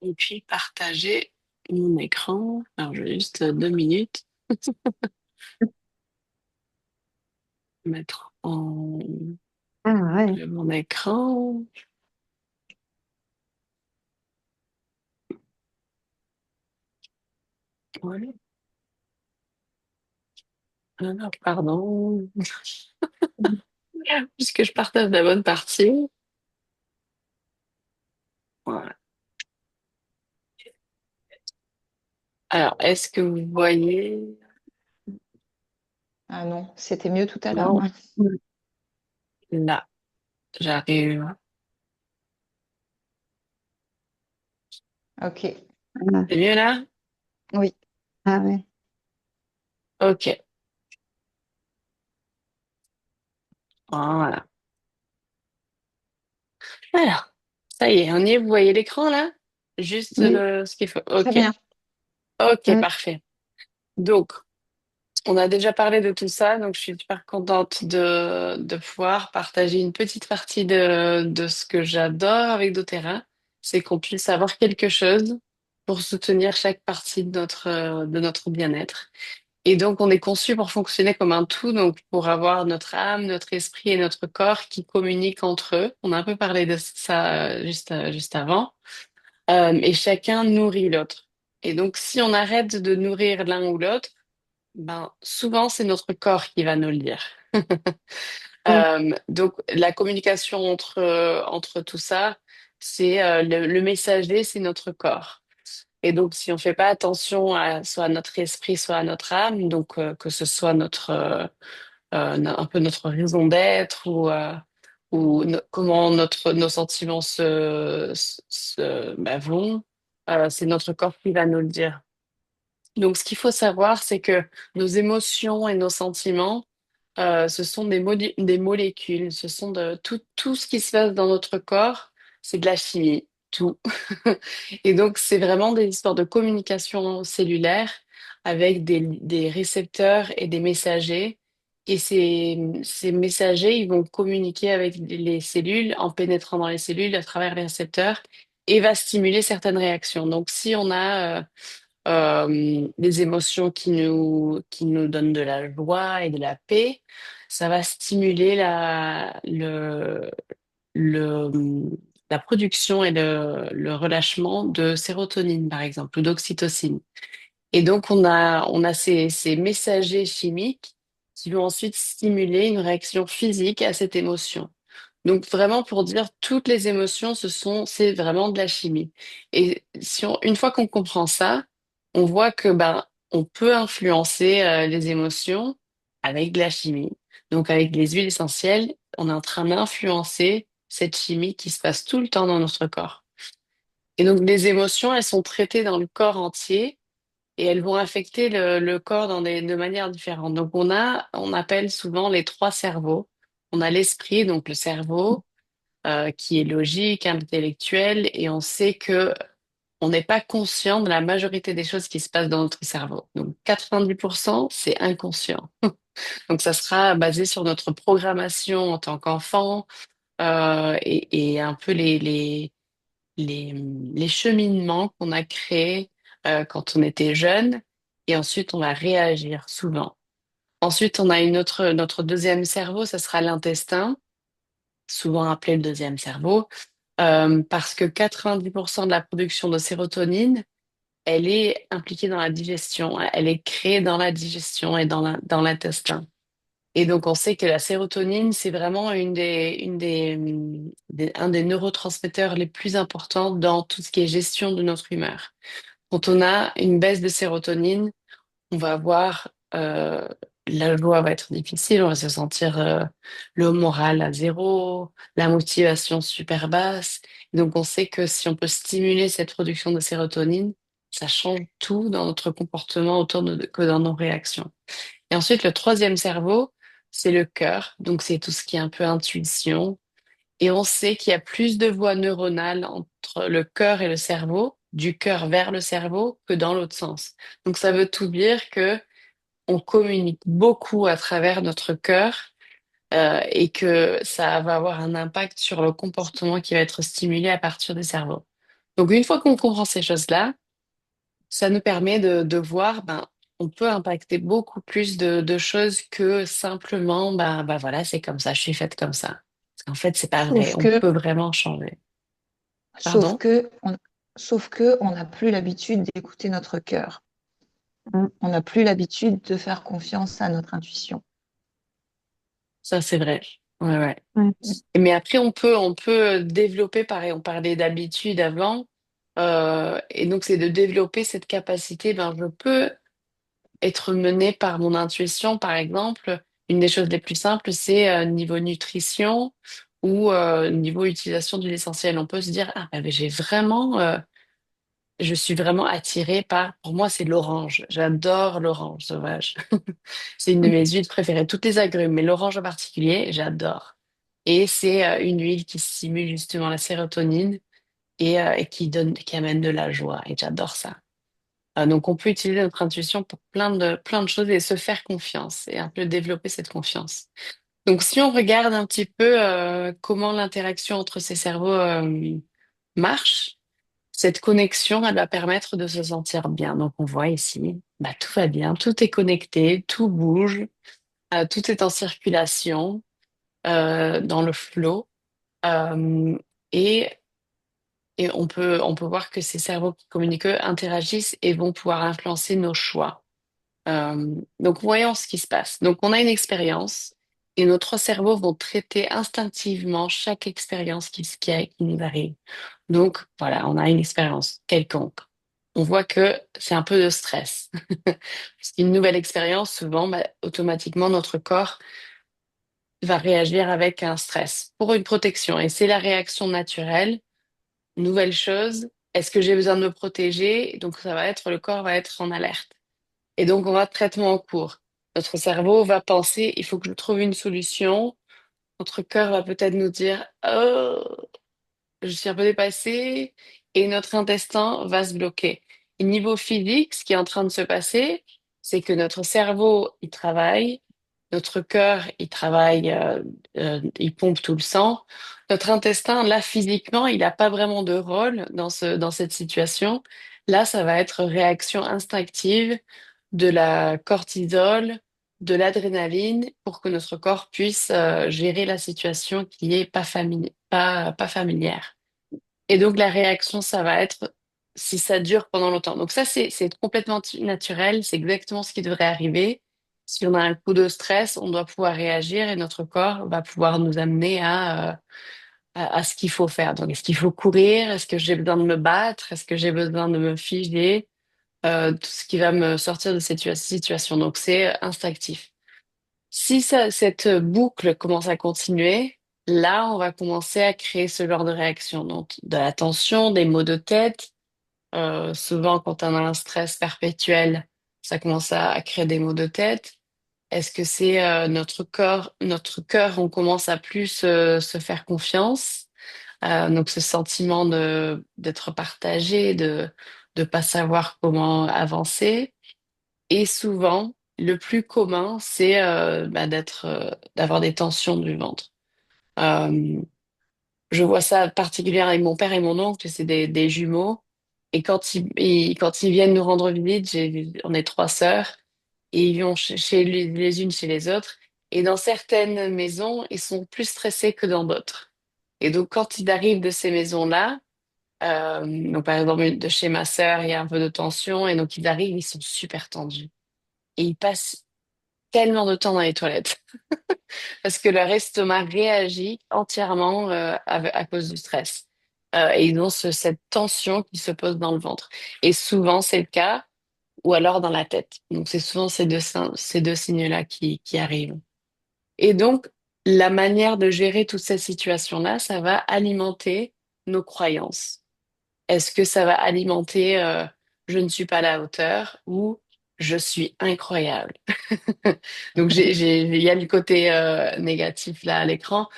et puis partager mon écran. Alors, je vais juste 2 minutes mettre en Ah ouais. mon écran. Voilà. Alors, pardon, puisque je partage la bonne partie. Voilà. Alors, est-ce que vous voyez? Ah non, c'était mieux tout à l'heure. Non, là, j'arrive. Ok. C'est mieux là? Oui. Ah ouais. Ok. Voilà. Alors, ça y est, on y est. Vous voyez l'écran là? Juste Oui, ce qu'il faut. très Ok. bien. Ok, Mm. parfait. Donc, on a déjà parlé de tout ça, donc je suis super contente de pouvoir partager une petite partie de ce que j'adore avec doTERRA, c'est qu'on puisse avoir quelque chose pour soutenir chaque partie de notre bien-être. Et donc, on est conçu pour fonctionner comme un tout, donc pour avoir notre âme, notre esprit et notre corps qui communiquent entre eux. On a un peu parlé de ça juste avant. Et chacun nourrit l'autre. Et donc, si on arrête de nourrir l'un ou l'autre, ben, souvent, c'est notre corps qui va nous le dire. Mm. Donc, la communication entre tout ça, c'est le messager, c'est notre corps. Et donc, si on fait pas attention à soit à notre esprit, soit à notre âme, donc que ce soit un peu notre raison d'être ou comment nos sentiments vont, c'est notre corps qui va nous le dire. Donc, ce qu'il faut savoir, c'est que nos émotions et nos sentiments, ce sont des molécules, ce sont tout ce qui se passe dans notre corps, c'est de la chimie, tout. Et donc, c'est vraiment des histoires de communication cellulaire avec des récepteurs et des messagers. Et ces messagers, ils vont communiquer avec les cellules en pénétrant dans les cellules à travers les récepteurs et va stimuler certaines réactions. Donc, si on a des émotions qui nous donnent de la joie et de la paix, ça va stimuler le, la production et le relâchement de sérotonine, par exemple, ou d'oxytocine. Et donc, on a ces messagers chimiques qui vont ensuite stimuler une réaction physique à cette émotion. Donc, vraiment, pour dire toutes les émotions, c'est vraiment de la chimie. Et une fois qu'on comprend ça, on voit que, ben, on peut influencer, les émotions avec de la chimie. Donc, avec les huiles essentielles, on est en train d'influencer cette chimie qui se passe tout le temps dans notre corps. Et donc, les émotions, elles sont traitées dans le corps entier et elles vont affecter le corps de manières différentes. Donc, on appelle souvent les trois cerveaux. On a l'esprit, donc le cerveau, qui est logique, intellectuel, et on sait que on n'est pas conscient de la majorité des choses qui se passent dans notre cerveau. Donc, 90%, c'est inconscient. Donc, ça sera basé sur notre programmation en tant qu'enfant, et un peu les, les cheminements qu'on a créés quand on était jeune, et ensuite on va réagir souvent. Ensuite, on a notre deuxième cerveau, ça sera l'intestin, souvent appelé le deuxième cerveau, parce que 90% de la production de sérotonine, elle est impliquée dans la digestion, elle est créée dans la digestion et dans l'intestin. Et donc, on sait que la sérotonine, c'est vraiment un des neurotransmetteurs les plus importants dans tout ce qui est gestion de notre humeur. Quand on a une baisse de sérotonine, on va avoir, la joie va être difficile, on va se sentir, le moral à zéro, la motivation super basse. Donc, on sait que si on peut stimuler cette production de sérotonine, ça change tout dans notre comportement que dans nos réactions. Et ensuite, le troisième cerveau, c'est le cœur. Donc, c'est tout ce qui est un peu intuition. Et on sait qu'il y a plus de voies neuronales entre le cœur et le cerveau, du cœur vers le cerveau, que dans l'autre sens. Donc, ça veut tout dire que on communique beaucoup à travers notre cœur, et que ça va avoir un impact sur le comportement qui va être stimulé à partir du cerveau. Donc, une fois qu'on comprend ces choses-là, ça nous permet de voir, ben, on peut impacter beaucoup plus de choses que simplement, ben voilà, c'est comme ça, je suis faite comme ça. Parce qu'en fait, c'est pas vrai. Sauf On que, peut vraiment changer. sauf Pardon? que, on, sauf que on n'a plus l'habitude d'écouter notre cœur. On n'a plus l'habitude de faire confiance à notre intuition. Ça, c'est vrai. Ouais, ouais. Ouais. Mais après, on peut développer, pareil, on parlait d'habitude avant, et donc c'est de développer cette capacité, ben, je peux être menée par mon intuition, par exemple. Une des choses les plus simples, c'est niveau nutrition ou niveau utilisation d'huile essentielle. On peut se dire, ah, ben, j'ai vraiment, je suis vraiment attirée par, pour moi, c'est l'orange. J'adore l'orange sauvage. C'est une de mes huiles préférées, toutes les agrumes, mais l'orange en particulier, j'adore. Et c'est une huile qui stimule justement la sérotonine et qui donne, qui amène de la joie. Et j'adore ça. Donc on peut utiliser notre intuition pour plein de choses et se faire confiance et un peu développer cette confiance. Donc si on regarde un petit peu comment l'interaction entre ces cerveaux marche, cette connexion, elle va permettre de se sentir bien. Donc on voit ici, bah, tout va bien, tout est connecté, tout bouge. Tout est en circulation, dans le flot. Euh, et et on peut voir que ces cerveaux qui communiquent eux, interagissent et vont pouvoir influencer nos choix. Donc, voyons ce qui se passe. Donc, on a une expérience et nos trois cerveaux vont traiter instinctivement chaque expérience qui nous arrive. Donc, voilà, on a une expérience quelconque. On voit que c'est un peu de stress. Parce qu'une nouvelle expérience, souvent, bah, automatiquement, notre corps va réagir avec un stress pour une protection. Et c'est la réaction naturelle. Nouvelle chose, est-ce que j'ai besoin de me protéger? Donc ça va être, le corps va être en alerte. Et donc on va traitement en cours. Notre cerveau va penser, il faut que je trouve une solution. Notre cœur va peut-être nous dire, oh, je suis un peu dépassée et notre intestin va se bloquer. Et niveau physique, ce qui est en train de se passer, c'est que notre cerveau, il travaille, notre cœur, il travaille, il pompe tout le sang. Notre intestin, là, physiquement, il n'a pas vraiment de rôle dans cette situation. Là, ça va être réaction instinctive de la cortisol, de l'adrénaline pour que notre corps puisse, gérer la situation qui est pas familière. Et donc la réaction, ça va être si ça dure pendant longtemps. Donc ça, c'est complètement naturel, c'est exactement ce qui devrait arriver. Si on a un coup de stress, on doit pouvoir réagir et notre corps va pouvoir nous amener à ce qu'il faut faire. Donc est-ce qu'il faut courir? Est-ce que j'ai besoin de me battre? Est-ce que j'ai besoin de me figer? Tout ce qui va me sortir de cette situation. Donc c'est instinctif. Si cette boucle commence à continuer, là, on va commencer à créer ce genre de réaction. Donc, de la tension, des maux de tête. Souvent, quand on a un stress perpétuel, ça commence à créer des maux de tête. Est-ce que c'est notre cœur, on commence à plus se faire confiance. Donc, ce sentiment d'être partagé, de pas savoir comment avancer. Et souvent, le plus commun, c'est bah, d'avoir des tensions du ventre. Euh, je vois ça particulièrement avec mon père et mon oncle, c'est des jumeaux. Et quand ils viennent nous rendre visite, on est trois sœurs, et ils vont les unes chez les autres. Et dans certaines maisons, ils sont plus stressés que dans d'autres. Et donc, quand ils arrivent de ces maisons-là, donc par exemple de chez ma sœur, il y a un peu de tension, et donc ils arrivent, ils sont super tendus. Et ils passent tellement de temps dans les toilettes parce que leur estomac réagit entièrement à cause du stress. Et ils ont cette tension qui se pose dans le ventre. Et souvent, c'est le cas, ou alors dans la tête. Donc, c'est souvent ces deux signes-là qui arrivent. Et donc, la manière de gérer toute cette situation-là, ça va alimenter nos croyances. Est-ce que ça va alimenter je ne suis pas à la hauteur ou je suis incroyable? Donc il y a le côté négatif là à l'écran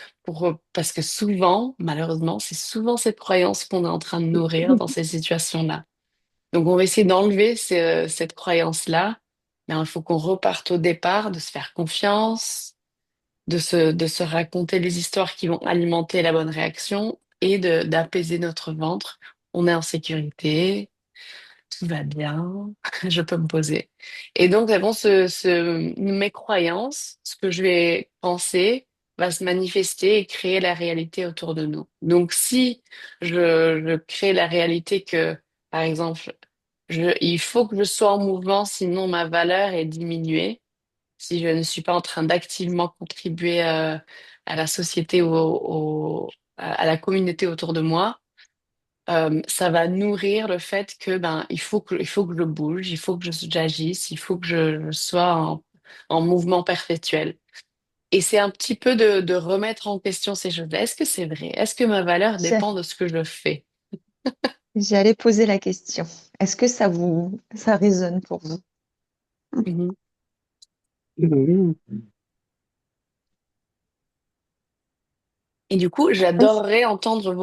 parce que souvent, malheureusement, c'est souvent cette croyance qu'on est en train de nourrir dans ces situations-là. Donc on va essayer d'enlever cette croyance-là, mais il faut qu'on reparte au départ, de se faire confiance, de se raconter les histoires qui vont alimenter la bonne réaction et d'apaiser notre ventre on est en sécurité, tout va bien, je peux me poser. Et donc, elles vont mes croyances, ce que je vais penser, va se manifester et créer la réalité autour de nous. Donc, si je crée la réalité que, par exemple, il faut que je sois en mouvement, sinon ma valeur est diminuée. Si je ne suis pas en train d'activement contribuer à la société ou à la communauté autour de moi, ça va nourrir le fait que ben il faut que je bouge, il faut que j'agisse, il faut que je sois en mouvement perpétuel. Et c'est un petit peu de remettre en question ces choses. Est-ce que c'est vrai? Est-ce que ma valeur J'a- dépend de ce que je fais? J'allais poser la question. Est-ce que ça résonne pour vous? Mhm. Mhm. Et du coup, Est-ce- j'adorerais entendre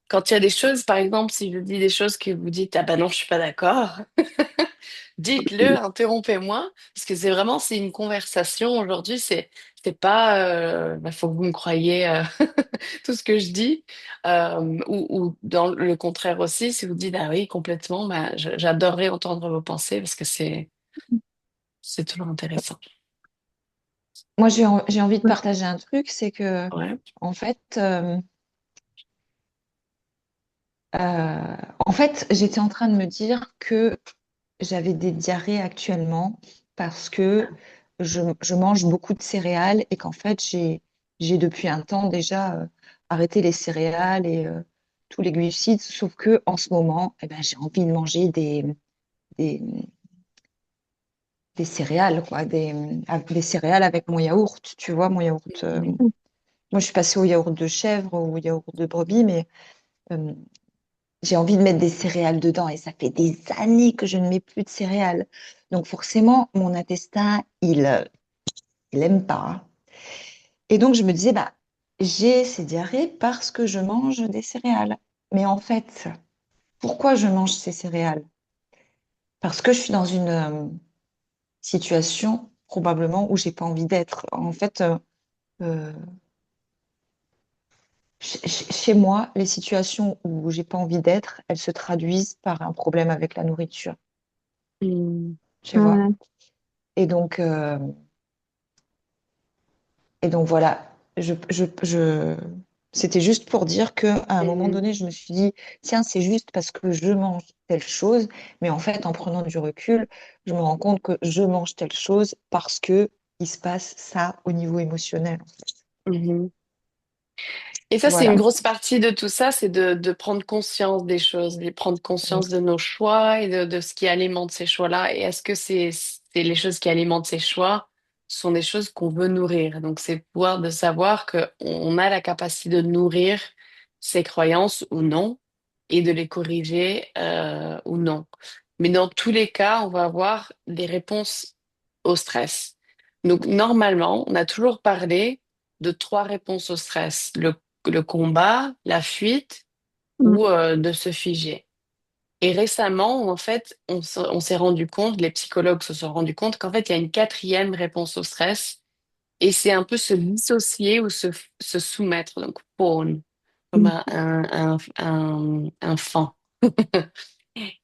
quand il y a des choses, par exemple, si je dis des choses que vous dites, ah ben non, je suis pas d'accord, dites-le, interrompez-moi, parce que c'est une conversation aujourd'hui, c'est pas, faut que vous me croyiez tout ce que je dis, ou dans le contraire aussi, si vous dites, ah oui, complètement, bah, j'adorerais entendre vos pensées, parce que c'est toujours intéressant. Moi, j'ai envie de partager un truc, c'est que, Ouais. en fait, j'étais en train de me dire que j'avais des diarrhées actuellement parce que je mange beaucoup de céréales et qu'en fait, j'ai depuis un temps déjà arrêté les céréales et tous les glucides, sauf que en ce moment, eh ben, j'ai envie de manger des, des céréales, quoi, des céréales avec mon yaourt, tu vois, mon yaourt. Mhm. Moi, je suis passée au yaourt de chèvre ou au yaourt de brebis, mais euh, j'ai envie de mettre des céréales dedans et ça fait des années que je ne mets plus de céréales. Donc forcément, mon intestin, il aime pas, hein. Et donc je me disais, bah, j'ai ces diarrhées parce que je mange des céréales. Mais en fait, pourquoi je mange ces céréales? Parce que je suis dans une situation probablement où j'ai pas envie d'être. En fait, euh, chez moi, les situations où j'ai pas envie d'être, elles se traduisent par un problème avec la nourriture, Mhm. tu vois. Et donc, euh, et donc voilà, c'était juste pour dire qu'à un moment Mhm. donné, je me suis dit, tiens, c'est juste parce que je mange telle chose, mais en fait, en prenant du recul, je me rends compte que je mange telle chose parce que il se passe ça au niveau émotionnel. Mhm. Et ça, c'est une Voilà. grosse partie de tout ça, c'est de prendre conscience des choses, de prendre conscience de nos choix et de ce qui alimente ces choix-là. Et est-ce que c'est les choses qui alimentent ces choix sont des choses qu'on veut nourrir. Donc, c'est pouvoir de savoir qu'on a la capacité de nourrir ces croyances ou non et de les corriger ou non. Mais dans tous les cas, on va avoir des réponses au stress. Donc, normalement, on a toujours parlé de trois réponses au stress. Le combat, la fuite ou de se figer. Et récemment, en fait, on s'est rendu compte, les psychologues se sont rendus compte qu'en fait, il y a une quatrième réponse au stress et c'est un peu se dissocier ou se soumettre, donc fawn, comme un fan.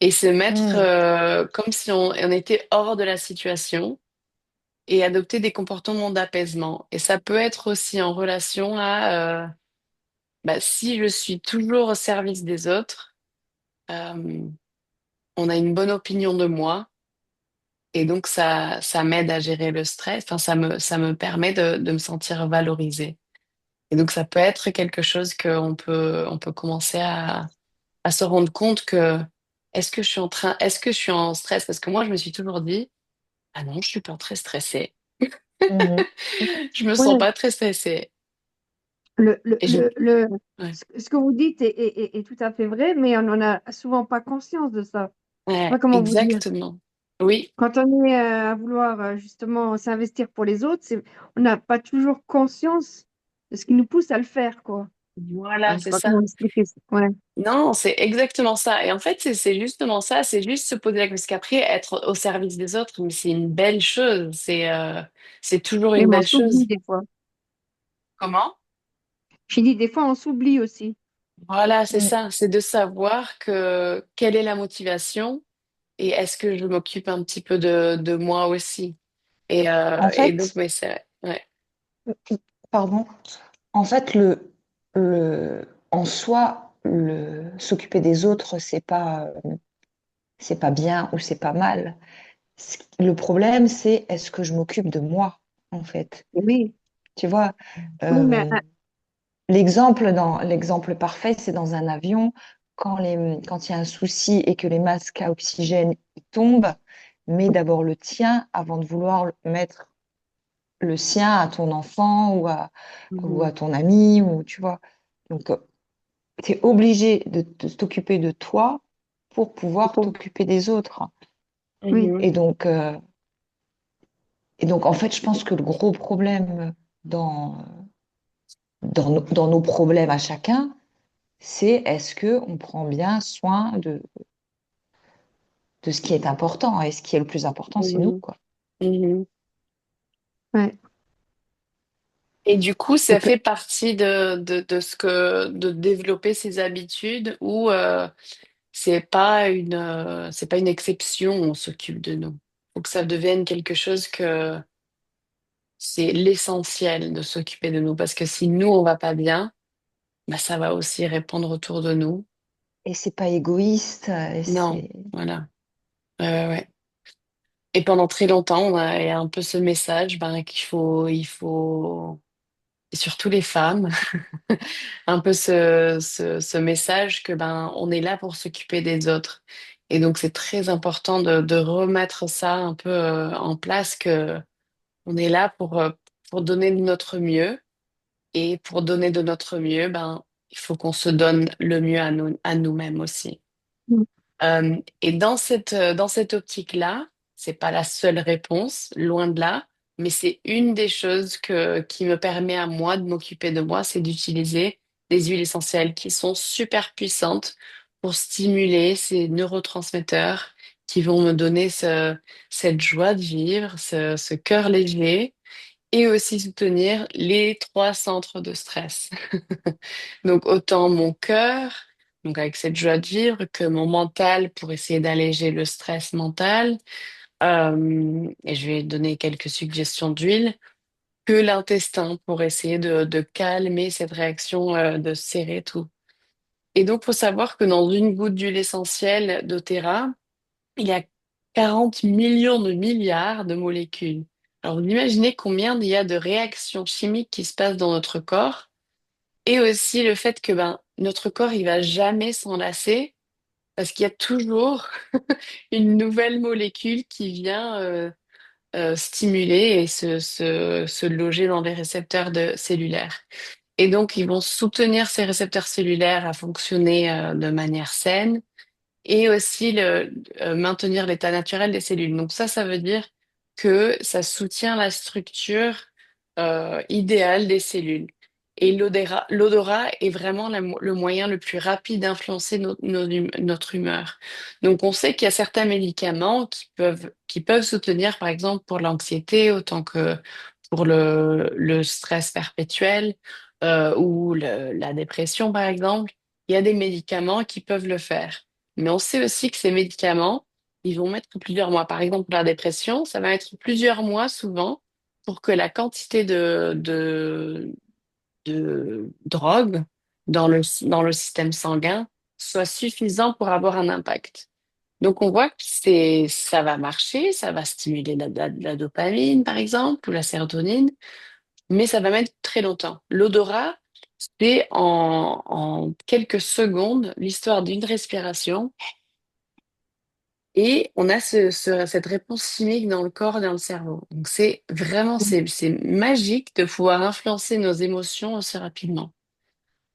Et se mettre Mm. comme si on était hors de la situation et adopter des comportements d'apaisement. Et ça peut être aussi en relation à bah, si je suis toujours au service des autres, euh, on a une bonne opinion de moi et donc ça m'aide à gérer le stress. Enfin, ça me permet de me sentir valorisée. Et donc ça peut être quelque chose on peut commencer à se rendre compte que est-ce que je suis en stress? Parce que moi, je me suis toujours dit, ah non, je suis pas très stressée. Mhm. Je me sens Ouais, pas très stressée. le, le, Et je, le, le- ouais, ce que vous dites est tout à fait vrai, mais on n'en a souvent pas conscience de ça. Je sais pas ouais, comment vous dire. exactement. Oui, Quand on est à vouloir justement s'investir pour les autres, on n'a pas toujours conscience de ce qui nous pousse à le faire, quoi. voilà, Enfin, je sais c'est pas comment ça. expliquer ça. Ouais. Non, c'est exactement ça. Et en fait, c'est justement ça. C'est juste se poser la question. Parce qu'après, être au service des autres, mais c'est une belle chose. C'est toujours Mais une on belle chose. s'oublie des fois. Comment? J'ai dit des fois, on s'oublie aussi. Voilà, c'est Mm. ça, c'est de savoir que quelle est la motivation et est-ce que je m'occupe un petit peu de moi aussi. En Et donc, fait, mais c'est, ouais. pardon, en fait, en soi, s'occuper des autres, c'est pas bien ou c'est pas mal. Le problème, c'est est-ce que je m'occupe de moi, en fait. Oui, Tu vois, oui, mais euh, l'exemple parfait, c'est dans un avion, quand il y a un souci et que les masques à oxygène ils tombent, mets d'abord le tien avant de vouloir mettre le sien à ton enfant ou Mhm. à ton ami, ou tu vois. Donc, tu es obligé de t'occuper de toi pour pouvoir t'occuper des autres. oui, Mhm. Et donc, euh, et donc, en fait, je pense que le gros problème dans, dans nos problèmes à chacun, c'est est-ce que on prend bien soin de ce qui est important. Et ce qui est le plus important, c'est nous, Mhm. quoi. Mhm. ouais. Et du coup, Et ça fait partie de ce que de développer ces habitudes où c'est pas une exception, on s'occupe de nous. Faut que ça devienne quelque chose que c'est l'essentiel de s'occuper de nous parce que si nous on va pas bien, bah ça va aussi répondre autour de nous. c'est pas égoïste. Et Non, c'est voilà. Ouais. Et pendant très longtemps, on a un peu ce message ben, il faut, et surtout les femmes, un peu ce message que ben on est là pour s'occuper des autres. Et donc c'est très important de remettre ça un peu en place que on est là pour donner de notre mieux. Et pour donner de notre mieux, ben il faut qu'on se donne le mieux à nous-mêmes aussi. Mm. Et dans cette optique-là, c'est pas la seule réponse, loin de là, mais c'est une des choses qui me permet à moi de m'occuper de moi, c'est d'utiliser des huiles essentielles qui sont super puissantes pour stimuler ces neurotransmetteurs qui vont me donner cette joie de vivre, ce cœur léger et aussi soutenir les trois centres de stress. Donc autant mon cœur, donc avec cette joie de vivre, que mon mental pour essayer d'alléger le stress mental. Et je vais donner quelques suggestions d'huile, que l'intestin pour essayer de calmer cette réaction de serrer tout. Et donc, faut savoir que dans une goutte d'huile essentielle d'Otera, il y a 40 millions de milliards de molécules. Alors, vous imaginez combien il y a de réactions chimiques qui se passent dans notre corps et aussi le fait que ben, notre corps, il va jamais s'en lasser parce qu'il y a toujours une nouvelle molécule qui vient stimuler et se loger dans les récepteurs cellulaires. Et donc, ils vont soutenir ces récepteurs cellulaires à fonctionner de manière saine et aussi maintenir l'état naturel des cellules. Donc ça veut dire que ça soutient la structure idéale des cellules. Et l'odorat est vraiment le moyen le plus rapide d'influencer notre humeur. Donc on sait qu'il y a certains médicaments qui peuvent soutenir, par exemple, pour l'anxiété, autant que pour le stress perpétuel ou la dépression, par exemple. Il y a des médicaments qui peuvent le faire. Mais on sait aussi que ces médicaments, ils vont mettre plusieurs mois. Par exemple, la dépression, ça va être plusieurs mois souvent pour que la quantité de drogue dans le système sanguin soit suffisant pour avoir un impact. Donc on voit que ça va marcher, ça va stimuler la dopamine, par exemple, ou la sérotonine, mais ça va mettre très longtemps. L'odorat, c'est en quelques secondes l'histoire d'une respiration et on a cette réponse chimique dans le corps et dans le cerveau. Donc c'est vraiment, c'est magique de pouvoir influencer nos émotions aussi rapidement.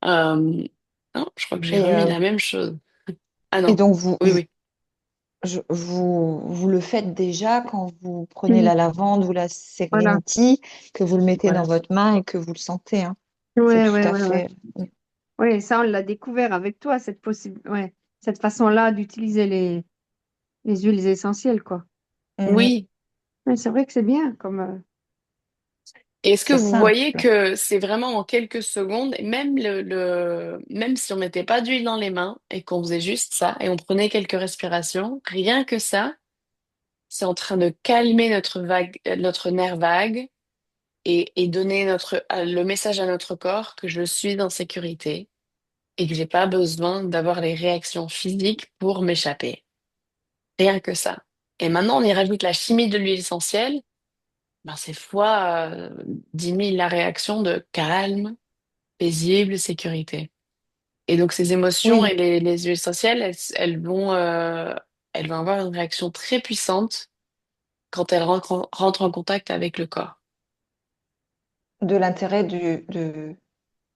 Euh, non, je crois que j'ai et, remis euh, la même chose. Ah et non, donc, oui, oui. vous le faites déjà quand vous prenez Oui, la lavande ou la voilà. Serenity, que vous le mettez dans Voilà. votre main et que vous le sentez, hein. C'est Ouais, tout ouais, à ouais, ouais. fait. Ouais, ça, on l'a découvert avec toi, ouais, cette façon-là d'utiliser les huiles essentielles, quoi. Mhm. Oui, Ouais, c'est vrai que c'est bien, comme. Et est-ce que C'est vous voyez simple. que c'est vraiment en quelques secondes, et même même si on mettait pas d'huile dans les mains et qu'on faisait juste ça et on prenait quelques respirations, rien que ça, c'est en train de calmer notre nerf vague et donner le message à notre corps que je suis en sécurité et que j'ai pas besoin d'avoir les réactions physiques pour m'échapper. Rien que ça. Et maintenant, on y rajoute la chimie de l'huile essentielle. Ben, c'est fois 10 000 la réaction de calme, paisible, sécurité. Et donc, ces émotions et Oui, les huiles essentielles, elles vont avoir une réaction très puissante quand elles rentrent en contact avec le corps. de l'intérêt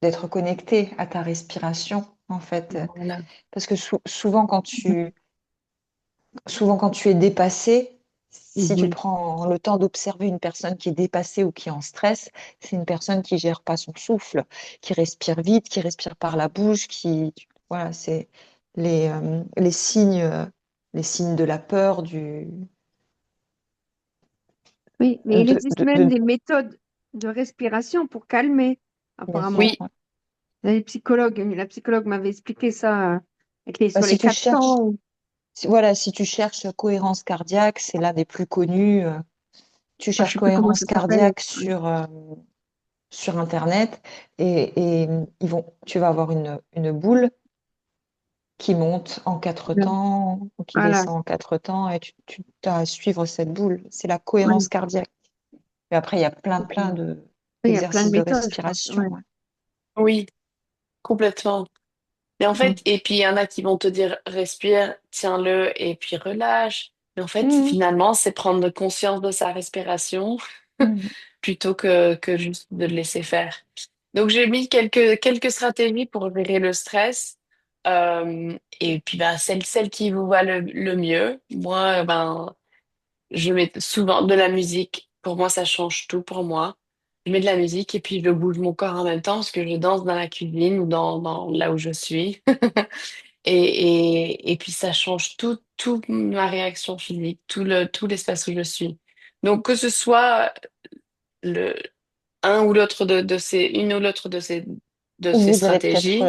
d'être connecté à ta respiration, en fait. Voilà. Parce que souvent quand tu es dépassé, si tu Mhm. prends le temps d'observer une personne qui est dépassée ou qui est en stress, c'est une personne qui gère pas son souffle, qui respire vite, qui respire par la bouche, voilà, c'est les signes de la peur, Oui, mais il de, existe de, même de- des méthodes de respiration pour calmer, bien sûr. apparemment. Oui, Ouais. La psychologue m'avait expliqué ça Bah, sur les quatre temps. voilà, si tu cherches cohérence cardiaque, c'est l'un des plus connus. Tu Je cherches sais plus comment cohérence ça s'appelle. cardiaque sur Internet et tu vas avoir une boule qui monte en quatre Ouais. temps ou qui Voilà. descend en quatre temps et tu as à suivre cette boule. C'est la Ouais. cohérence cardiaque. Et après, il y a plein Il y a plein de d'exercices de méthodes, je pense. respiration. Ouais. Ouais. oui, complètement. Mais en Mm. fait, et puis il y en a qui vont te dire respire, tiens-le et puis relâche. Mais en fait, Mhm, finalement, c'est prendre conscience de sa respiration mhm. plutôt que juste de le laisser faire. Donc j'ai mis quelques stratégies pour gérer le stress. Et puis bah, celle qui vous va le mieux. Moi, ben, je mets souvent de la musique. Pour moi, ça change tout pour moi. Je mets de la musique et puis je bouge mon corps en même temps parce que je danse dans la cuisine ou dans là où je suis. Et puis ça change tout ma réaction physique, tout l'espace où je suis. Donc que ce soit le, un ou l'autre une ou l'autre de Ou ces stratégies,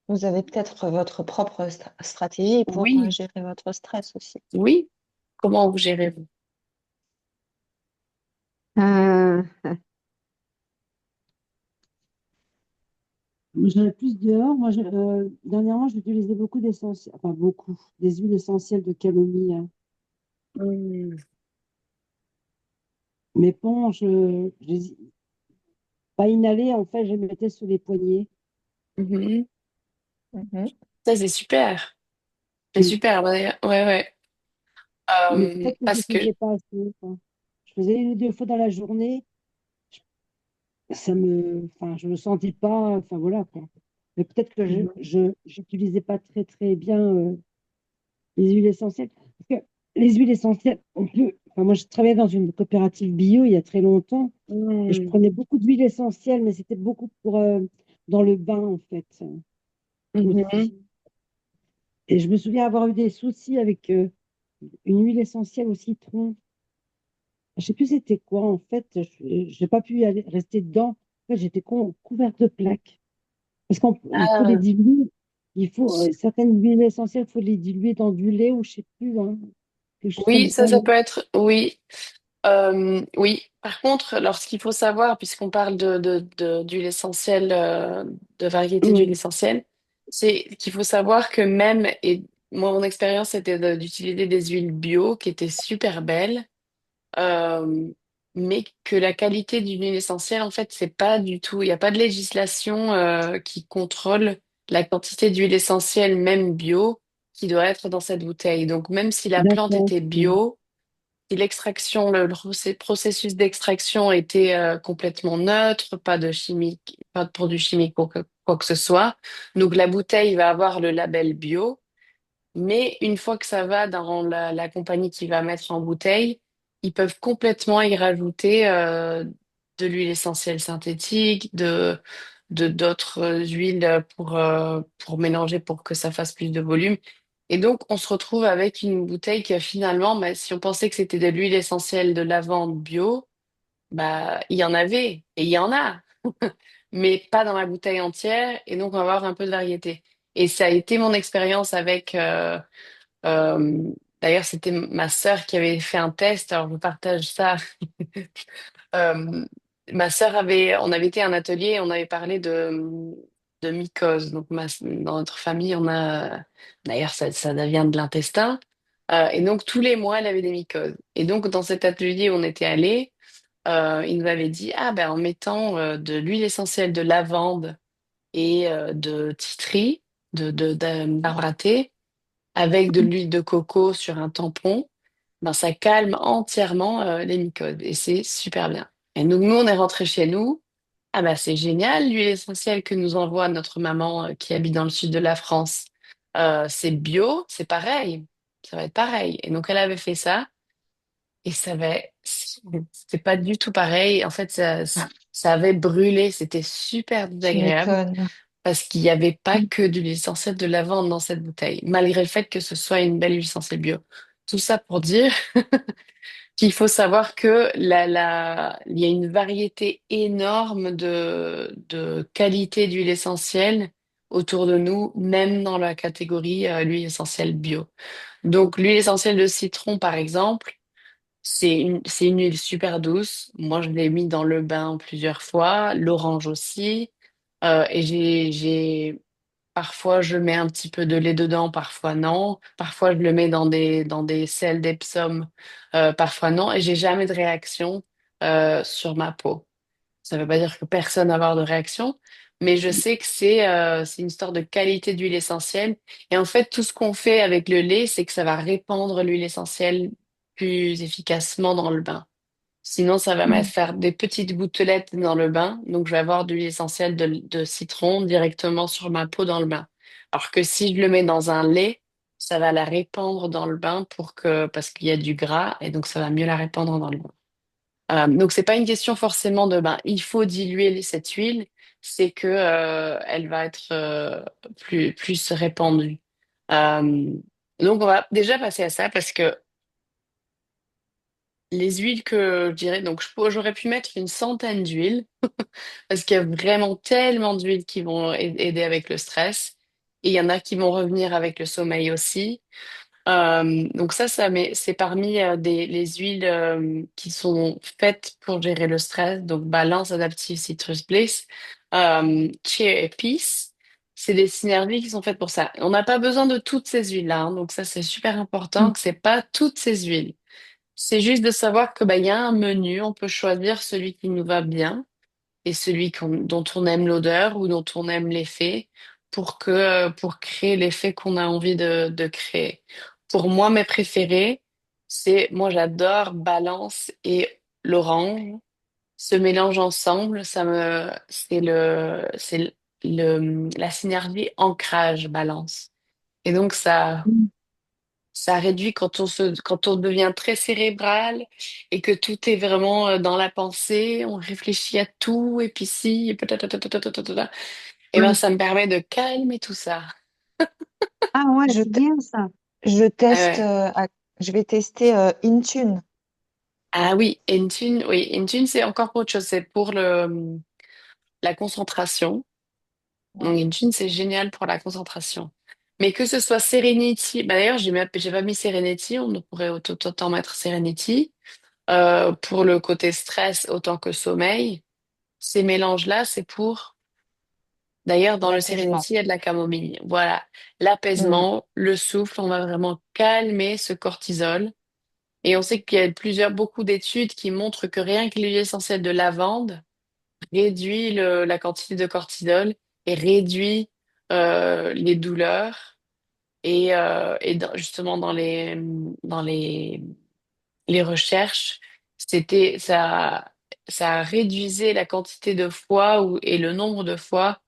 vous avez peut-être votre propre stratégie pour oui, gérer votre stress aussi. oui. Comment vous gérez-vous? Euh, J'irais plus dehors. Moi, dernièrement, j'utilisais beaucoup d'essentiels, enfin beaucoup, des huiles essentielles de camomille, hein. Hmm. Mes ponts, je les pas inhalés, en fait, je les mettais sous les poignets. Mhm. Mhm. Ça, c'est super. C'est Mm. super, ouais, ouais. Ouais. Mais peut-être que je Parce ne que, faisais pas assez, quoi. Je faisais une ou deux fois dans la journée. Enfin, je me sentais pas, enfin voilà, quoi. Mais peut-être que Mhm. j'utilisais pas très, très bien, les huiles essentielles. Parce que les huiles essentielles, enfin, moi, je travaillais dans une coopérative bio il y a très longtemps et je Hmm. prenais beaucoup d'huiles essentielles, mais c'était beaucoup pour dans le bain, en fait, Mhm. aussi. Et je me souviens avoir eu des soucis avec une huile essentielle au citron. Je sais plus c'était quoi, en fait. Je n'ai pas pu rester dedans. En fait, j'étais couverte de plaques. Parce qu'il faut les Ah, diluer. Il faut certaines huiles essentielles, il faut les diluer dans du lait ou je sais plus, hein, quelque chose comme oui, ça, ça non? peut être, oui. Oui, par contre, lorsqu'il faut savoir, puisqu'on parle d'huile essentielle, de variété d'huile Oui, essentielle, c'est qu'il faut savoir que même, et moi, mon expérience, c'était d'utiliser des huiles bio qui étaient super belles, euh, mais que la qualité d'une huile essentielle, en fait, c'est pas du tout, il n'y a pas de législation, qui contrôle la quantité d'huile essentielle, même bio, qui doit être dans cette bouteille. Donc, même si la plante d'accord. était Oui. bio, si le processus d'extraction était complètement neutre, pas de chimique, pas de produits chimiques ou quoi que ce soit. Donc la bouteille va avoir le label bio, mais une fois que ça va dans la compagnie qui va mettre en bouteille, ils peuvent complètement y rajouter de l'huile essentielle synthétique, de d'autres huiles pour mélanger pour que ça fasse plus de volume. Et donc, on se retrouve avec une bouteille que finalement, bah, si on pensait que c'était de l'huile essentielle de lavande bio, bah, il y en avait et il y en a, mais pas dans la bouteille entière. Et donc, on va avoir un peu de variété. Et ça a été mon expérience avec. Euh, D'ailleurs, c'était ma sœur qui avait fait un test. Alors, je vous partage ça. Euh, Ma sœur on avait été à un atelier et on avait parlé de mycose. Donc, dans notre famille, on a, d'ailleurs, ça vient de l'intestin. Et donc, tous les mois, elle avait des mycoses. Et donc, dans cet atelier où on était allé, il nous avait dit, ah ben, en mettant de l'huile essentielle de lavande et de titri, d'arbre à thé, avec de l'huile de coco sur un tampon, ben, ça calme entièrement les mycoses et c'est super bien. Et donc, nous, on est rentré chez nous. Ah bah c'est génial, l'huile essentielle que nous envoie notre maman qui habite dans le sud de la France. C'est bio, c'est pareil. Ça va être pareil. Et donc, elle avait fait ça et c'était pas du tout pareil. En fait, ça avait brûlé. C'était super Tu désagréable m'étonnes. parce qu'il n'y avait pas que de l'huile essentielle de lavande dans cette bouteille, malgré le fait que ce soit une belle huile essentielle bio. Tout ça pour dire qu'il faut savoir que il y a une variété énorme de qualité d'huile essentielle autour de nous, même dans la catégorie l'huile essentielle bio. Donc, l'huile essentielle de citron, par exemple, c'est une huile super douce. Moi, je l'ai mis dans le bain plusieurs fois, l'orange aussi. Et parfois, je mets un petit peu de lait dedans, parfois non. Parfois, je le mets dans des sels d'Epsom, parfois non. Et j'ai jamais de réaction sur ma peau. Ça ne veut pas dire que personne va avoir de réaction, mais je sais que c'est une sorte de qualité d'huile essentielle. Et en fait, tout ce qu'on fait avec le lait, c'est que ça va répandre l'huile essentielle plus efficacement dans le bain. Sinon, ça va me Mm. faire des petites gouttelettes dans le bain. Donc, je vais avoir de l'huile essentielle de citron directement sur ma peau dans le bain. Alors que si je le mets dans un lait, ça va la répandre dans le bain parce qu'il y a du gras et donc ça va mieux la répandre dans le bain. Donc, c'est pas une question forcément de ben, il faut diluer cette huile, c'est que elle va être plus répandue. Euh, donc, on va déjà passer à ça parce que les huiles que je dirais, donc j'aurais pu mettre une centaine d'huiles parce qu'il y a vraiment tellement d'huiles qui vont aider avec le stress. Et il y en a qui vont revenir avec le sommeil aussi. Donc c'est parmi les huiles qui sont faites pour gérer le stress. Donc Balance, Adaptive, Citrus Bliss, Cheer et Peace. C'est des synergies qui sont faites pour ça. On n'a pas besoin de toutes ces huiles-là, hein. Donc ça, c'est super important Mm. que c'est pas toutes ces huiles. C'est juste de savoir que bah, il y a un menu, on peut choisir celui qui nous va bien et celui dont on aime l'odeur ou dont on aime l'effet pour créer l'effet qu'on a envie de créer. Pour moi, mes préférés, moi j'adore Balance et l'orange. Ce mélange ensemble, la synergie ancrage Balance. Et donc Mm. ça réduit quand on devient très cérébral et que tout est vraiment dans la pensée, on réfléchit à tout et puis si, et patatatatatatatata. Et ben Mm. ça me permet de calmer tout ça. Ah ouais, Je, c'est te- bien ça. je Ah teste, ouais. je vais tester Intune. Ah oui, Intune c'est encore autre chose, c'est pour la concentration. Ouais. Donc Intune c'est génial pour la concentration. Mais que ce soit Serenity, bah d'ailleurs j'ai pas mis Serenity, on pourrait autant mettre Serenity. Pour le côté stress autant que sommeil. Ces mélanges-là, c'est pour, d'ailleurs, dans le L'apaisement. Serenity, il y a de la camomille. Voilà, Mm. l'apaisement, le souffle, on va vraiment calmer ce cortisol. Et on sait qu'il y a beaucoup d'études qui montrent que rien que l'huile essentielle de lavande réduit la quantité de cortisol et réduit les douleurs. Justement, dans les recherches, ça réduisait la quantité de fois et le nombre de fois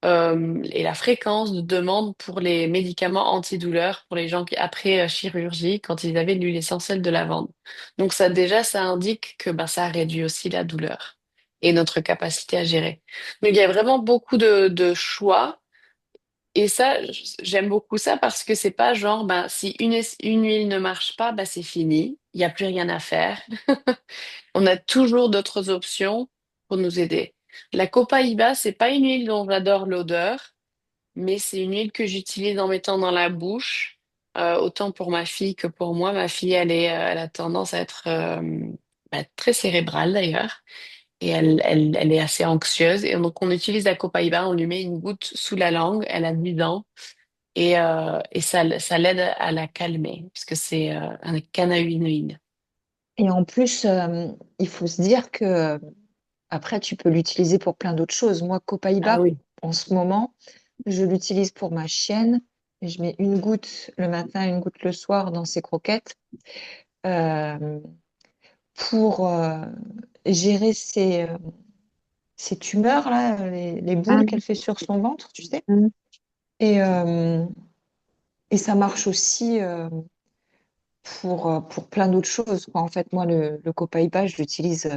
et la fréquence de demande pour les médicaments antidouleurs pour les gens qui, après chirurgie, quand ils avaient de l'huile essentielle de lavande. Donc ça, déjà, ça indique que ben, ça réduit aussi la douleur et notre capacité à gérer. Donc il y a vraiment beaucoup de choix. Et ça, j'aime beaucoup ça parce que c'est pas genre, ben, si une huile ne marche pas, ben, c'est fini. Il n'y a plus rien à faire. On a toujours d'autres options pour nous aider. La Copaiba, c'est pas une huile dont j'adore l'odeur, mais c'est une huile que j'utilise en mettant dans la bouche, autant pour ma fille que pour moi. Ma fille, elle a tendance à être très cérébrale d'ailleurs, et elle est assez anxieuse. Et donc, on utilise la Copaiba, on lui met une goutte sous la langue, elle a 10 ans, et ça l'aide à la calmer, puisque c'est un cannabinoïde. Et en plus, il faut se dire que après, tu peux l'utiliser pour plein d'autres choses. Moi, Ah Copaiba, oui. en ce moment, je l'utilise pour ma chienne. Et je mets une goutte le matin, une goutte le soir dans ses croquettes euh, pour gérer ses tumeurs, là, les Ah, boules qu'elle fait sur son ventre, tu sais. mm. Et, euh, et ça marche aussi pour plein d'autres choses, quoi. En fait, moi, le Copaiba, je l'utilise.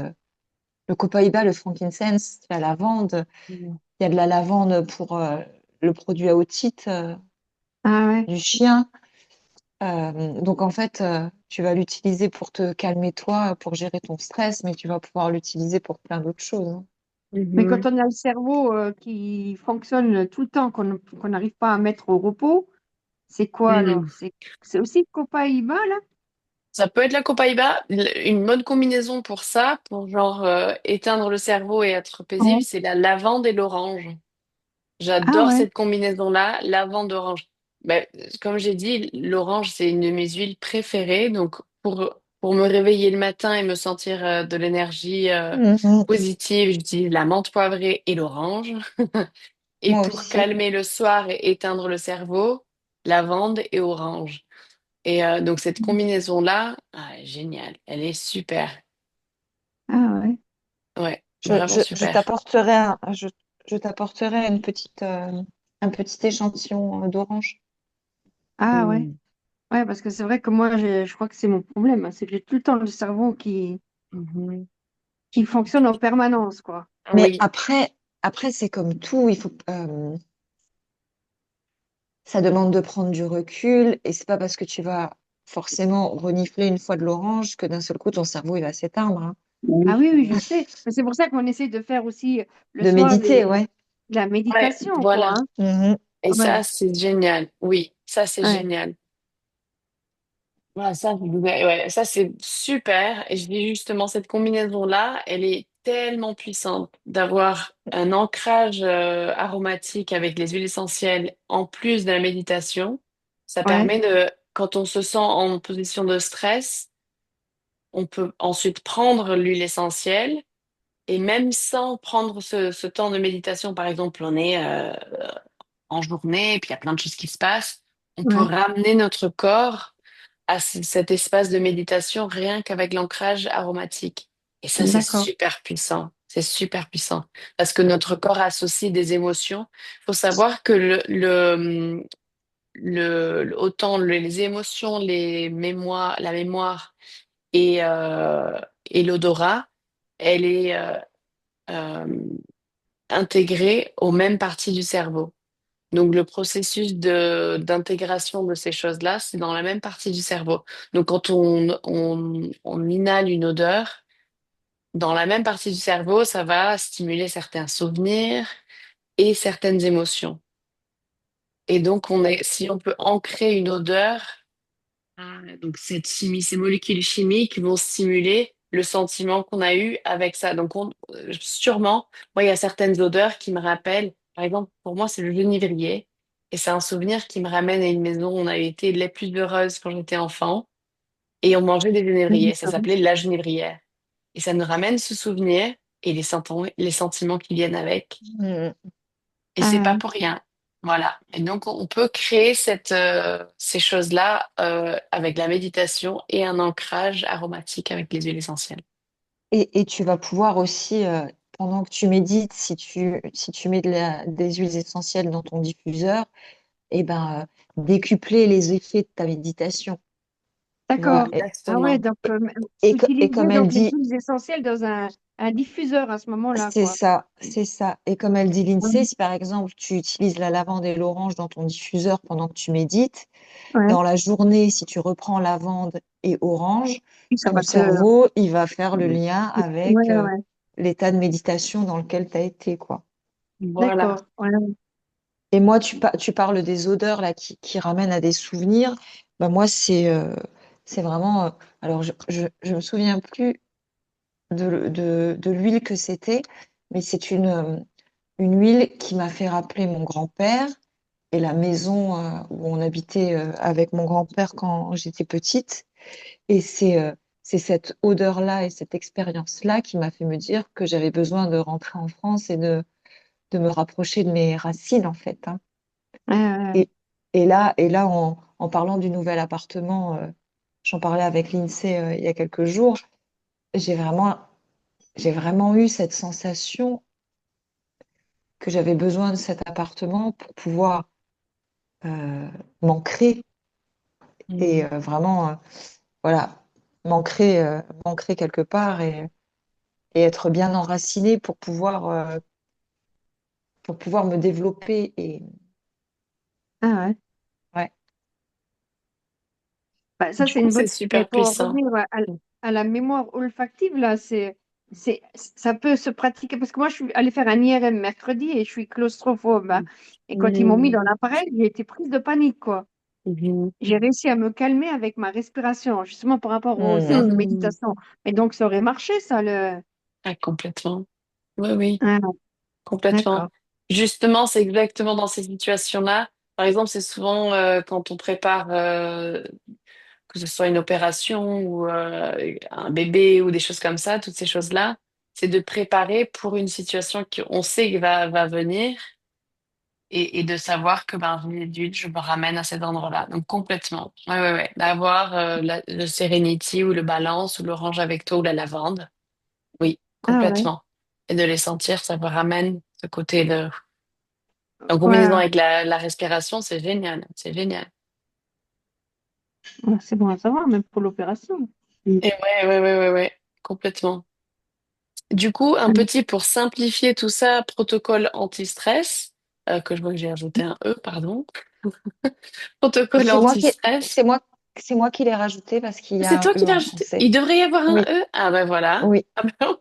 Le Copaiba, le frankincense, la lavande. Il y a de la lavande pour le produit à otite Ah ouais. du chien. Donc en fait, tu vas l'utiliser pour te calmer toi, pour gérer ton stress, mais tu vas pouvoir l'utiliser pour plein d'autres choses, hein. Mais quand Mhm. on a le cerveau qui fonctionne tout le temps, qu'on n'arrive pas à mettre au repos, c'est quoi alors? Mhm. C'est aussi le copaïba, là? Ça peut être la Copaiba. Une bonne combinaison pour ça, pour genre éteindre le cerveau et être paisible, Ouais. c'est la lavande et l'orange. Ah J'adore ouais, cette combinaison-là, lavande orange. Ben, comme j'ai dit, l'orange, c'est une de mes huiles préférées. Donc, pour me réveiller le matin et me sentir de l'énergie Mhm. positive, j'utilise la menthe poivrée et l'orange. Et Moi pour aussi. calmer le soir et éteindre le cerveau, lavande et orange. Et donc, cette combinaison-là, géniale. Elle est super. ah ouais, Ouais, Je, vraiment je, je super. t'apporterai je t'apporterai un petit échantillon d'orange. ah ouais. Mm. Ouais, parce que c'est vrai que moi, je crois que c'est mon problème, hein, c'est que j'ai tout le temps le cerveau Mhm. qui fonctionne en permanence, quoi. Mais Oui. après, c'est comme tout, ça demande de prendre du recul et c'est pas parce que tu vas forcément renifler une fois de l'orange que d'un seul coup ton cerveau il va s'éteindre, hein. Ah oui, oui, je sais. Mais c'est pour ça qu'on essaie de faire aussi le De soir méditer, ouais. de la Ouais, méditation, quoi, voilà. hein. Mhm. Et Ouais, ça, c'est génial. Oui, ça, c'est ouais. génial. Voilà, ça, ouais, ça, c'est super. Et je dis justement, cette combinaison-là, elle est tellement puissante d'avoir un ancrage aromatique avec les huiles essentielles en plus de la méditation. Ça Ouais, permet de, quand on se sent en position de stress, on peut ensuite prendre l'huile essentielle et même sans prendre ce temps de méditation, par exemple, on est en journée, et puis il y a plein de choses qui se passent, on peut ouais. ramener notre corps à cet espace de méditation rien qu'avec l'ancrage aromatique. Et ça, c'est D'accord. super puissant. C'est super puissant parce que notre corps associe des émotions. Il faut savoir que autant les émotions, les mémoires, la mémoire et l'odorat, elle est euh, intégrée aux mêmes parties du cerveau. Donc, le processus d'intégration de ces choses-là, c'est dans la même partie du cerveau. Donc, quand on inhale une odeur, dans la même partie du cerveau, ça va stimuler certains souvenirs et certaines émotions. Et donc, si on peut ancrer une odeur, donc cette chimie, ces molécules chimiques vont stimuler le sentiment qu'on a eu avec ça. Donc, sûrement, moi, il y a certaines odeurs qui me rappellent, par exemple, pour moi, c'est le genévrier. Et c'est un souvenir qui me ramène à une maison où on avait été les plus heureuses quand j'étais enfant. Et on mangeait des genévriers. Ça D'accord. s'appelait la genévrière. Et ça nous ramène ce souvenir et les sentiments qui viennent avec. Mhm. Et c'est Ah pas ouais. pour rien. Voilà. Et donc, on peut créer ces choses-là avec la méditation et un ancrage aromatique avec les huiles essentielles. Et tu vas pouvoir aussi, pendant que tu médites, si tu mets des huiles essentielles dans ton diffuseur, et ben, décupler les effets de ta méditation, tu vois. D'accord. Ah ouais, Exactement. donc Et utiliser comme elle donc les dit, huiles essentielles dans un diffuseur à ce moment-là, C'est quoi. ça, c'est ça. Et comme elle dit l'INSEE, Ouais. si par exemple tu utilises la lavande et l'orange dans ton diffuseur pendant que tu médites, Ouais. dans la journée, si tu reprends lavande et orange, Et ça ton va te. cerveau, il va faire le lien Ouais, avec ouais. l'état de méditation dans lequel tu as été, quoi. Voilà. D'accord. Ouais. Et moi, tu parles des odeurs là qui ramènent à des souvenirs. Bah, moi, c'est vraiment. Alors, je me souviens plus de l'huile que c'était, mais c'est une huile qui m'a fait rappeler mon grand-père et la maison où on habitait avec mon grand-père quand j'étais petite. Et c'est cette odeur-là et cette expérience-là qui m'a fait me dire que j'avais besoin de rentrer en France et de me rapprocher de mes racines, en fait, hein. Ouais, ouais, Et, et là en parlant du nouvel appartement, j'en parlais avec l'INSEE il y a quelques jours, j'ai vraiment, j'ai vraiment eu cette sensation que j'avais besoin de cet appartement pour pouvoir euh, m'ancrer et Mm. vraiment, voilà, m'ancrer quelque part et être bien enraciné pour pouvoir me développer. Et ouais. Ouais. ouais. Bah, ça, Du c'est coup, une bonne c'est chose. Mais super pour en puissant. revenir à la mémoire olfactive, là, ça peut se pratiquer. Parce que moi, je suis allée faire un IRM mercredi et je suis claustrophobe, hein. Et quand ils m'ont mis Mm. dans l'appareil, j'ai été prise de panique, quoi. Mhm. J'ai réussi à me calmer avec ma respiration, justement par rapport aux séances de Mhm. Mm. méditation. Et donc, ça aurait marché, ça, le. Ah, complètement. Oui, oui, Ah, complètement. d'accord. Justement, c'est exactement dans ces situations-là. Par exemple, c'est souvent quand on prépare, que ce soit une opération ou un bébé ou des choses comme ça, toutes ces choses-là, c'est de préparer pour une situation qu'on sait que va venir et de savoir que ben, d'huile, je me ramène à cet endroit-là. Donc complètement. Ouais, ouais, ouais. D'avoir le Serenity ou le Balance ou l'orange avec toi ou la lavande. Oui, Ah ouais. complètement. Et de les sentir, ça me ramène ce côté de... En combinaison Ouais, avec la respiration, c'est génial. C'est génial. ouais, c'est bon à savoir, même pour l'opération. Mm. Et ouais, ouais, ouais, ouais, ouais. Complètement. Du coup, un Ah, petit pour simplifier tout ça, protocole anti-stress, que je vois que j'ai ajouté un E, pardon. Protocole C'est moi qui, anti-stress. c'est moi qui l'ai rajouté parce qu'il y C'est a un toi qui E l'as en ajouté. français. Il devrait y avoir un Oui, E. Ah ben voilà. oui. Ah ben,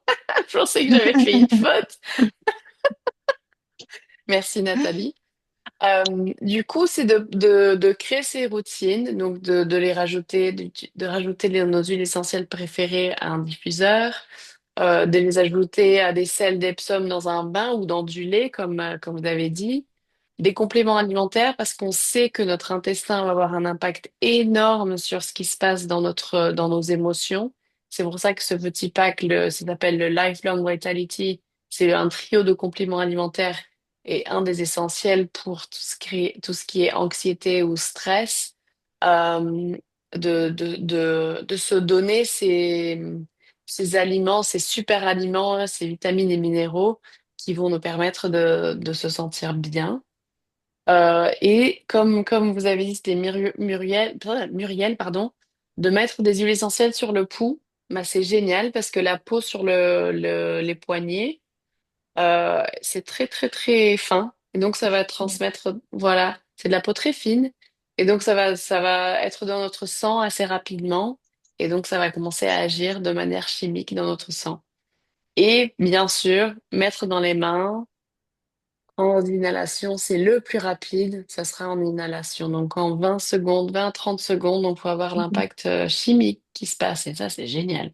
je pensais que j'avais fait une faute. Merci Nathalie. Du coup, c'est de créer ces routines, donc de les rajouter, de rajouter nos huiles essentielles préférées à un diffuseur, de les ajouter à des sels d'Epsom dans un bain ou dans du lait, comme vous avez dit, des compléments alimentaires parce qu'on sait que notre intestin va avoir un impact énorme sur ce qui se passe dans nos émotions. C'est pour ça que ce petit pack, ça s'appelle le Lifelong Vitality. C'est un trio de compléments alimentaires et un des essentiels pour tout ce qui est anxiété ou stress. Euh, de se donner ces aliments, ces super aliments, hein, ces vitamines et minéraux qui vont nous permettre de se sentir bien. Et comme vous avez dit, c'était Muriel, pardon, de mettre des huiles essentielles sur le pouls, bah, c'est génial parce que la peau sur les poignets, c'est très très très fin. Et donc ça va transmettre, voilà, c'est de la peau très fine. Et donc ça va être dans notre sang assez rapidement. Et donc ça va commencer à agir de manière chimique dans notre sang. Et bien sûr, mettre dans les mains. En inhalation, c'est le plus rapide, ça sera en inhalation. Donc en 20 secondes, 20-30 secondes, on peut avoir l'impact chimique qui se passe et ça, c'est génial.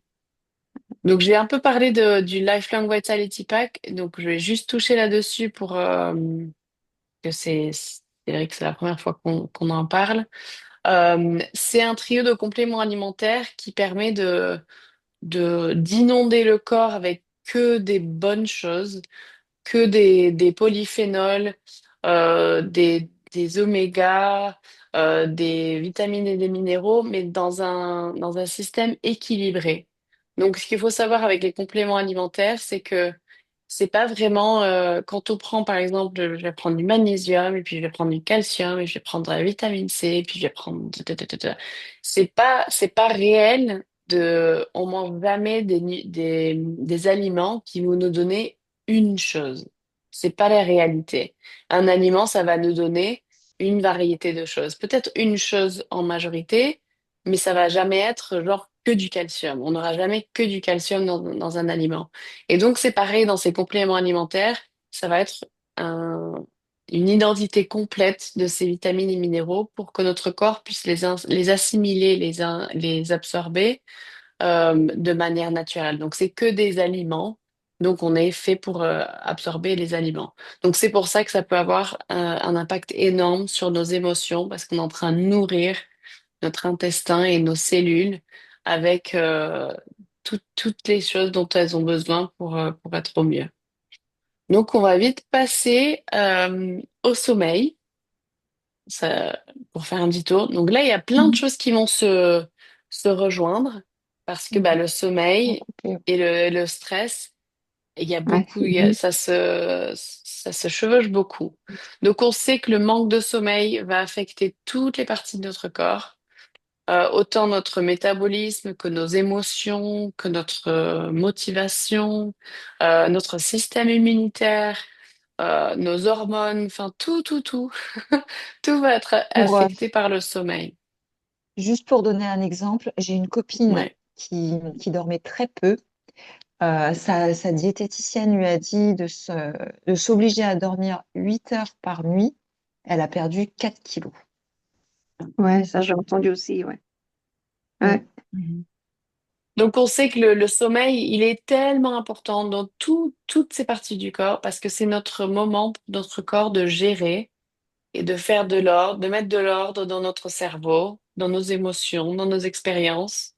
Donc j'ai un peu parlé du Lifelong Vitality Pack, donc je vais juste toucher là-dessus pour que c'est vrai que c'est la première fois qu'on en parle. C'est un trio de compléments alimentaires qui permet d'inonder le corps avec que des bonnes choses que des polyphénols, des omégas, des vitamines et des minéraux, mais dans un système équilibré. Donc, ce qu'il faut savoir avec les compléments alimentaires, c'est que c'est pas vraiment, quand on prend, par exemple, je vais prendre du magnésium, et puis je vais prendre du calcium, et je vais prendre de la vitamine C, et puis je vais prendre... C'est pas réel on mange jamais des aliments qui vont nous donner une chose. C'est pas la réalité. Un aliment, ça va nous donner une variété de choses. Peut-être une chose en majorité, mais ça va jamais être genre que du calcium. On n'aura jamais que du calcium dans un aliment. Et donc, c'est pareil dans ces compléments alimentaires. Ça va être un- une identité complète de ces vitamines et minéraux pour que notre corps puisse les assimiler, les absorber de manière naturelle. Donc, c'est que des aliments. Donc, on est fait pour absorber les aliments. Donc, c'est pour ça que ça peut avoir un impact énorme sur nos émotions parce qu'on est en train de nourrir notre intestin et nos cellules avec toutes les choses dont elles ont besoin pour être au mieux. Donc, on va vite passer au sommeil pour faire un petit tour. Donc là, il y a plein de Mhm. choses qui vont se rejoindre parce que bah, Mhm. le Sans sommeil couper. et le stress, il y a Ouais, beaucoup, ça se chevauche beaucoup. Donc on sait que le manque de sommeil va affecter toutes les parties de notre corps, autant notre métabolisme que nos émotions, que notre motivation, notre système immunitaire, nos hormones, enfin tout, tout, tout. Tout va être Pour, affecté par le sommeil. juste pour donner un exemple, j'ai une copine Ouais. qui dormait très peu. Sa diététicienne lui a dit de s'obliger à dormir 8 heures par nuit. Elle a perdu 4 kilos. ouais, ça j'ai entendu aussi, ouais. Mm. Ouais, Mhm. Donc on sait que le sommeil, il est tellement important dans toutes ces parties du corps parce que c'est notre moment pour notre corps de gérer et de faire de l'ordre, de mettre de l'ordre dans notre cerveau, dans nos émotions, dans nos expériences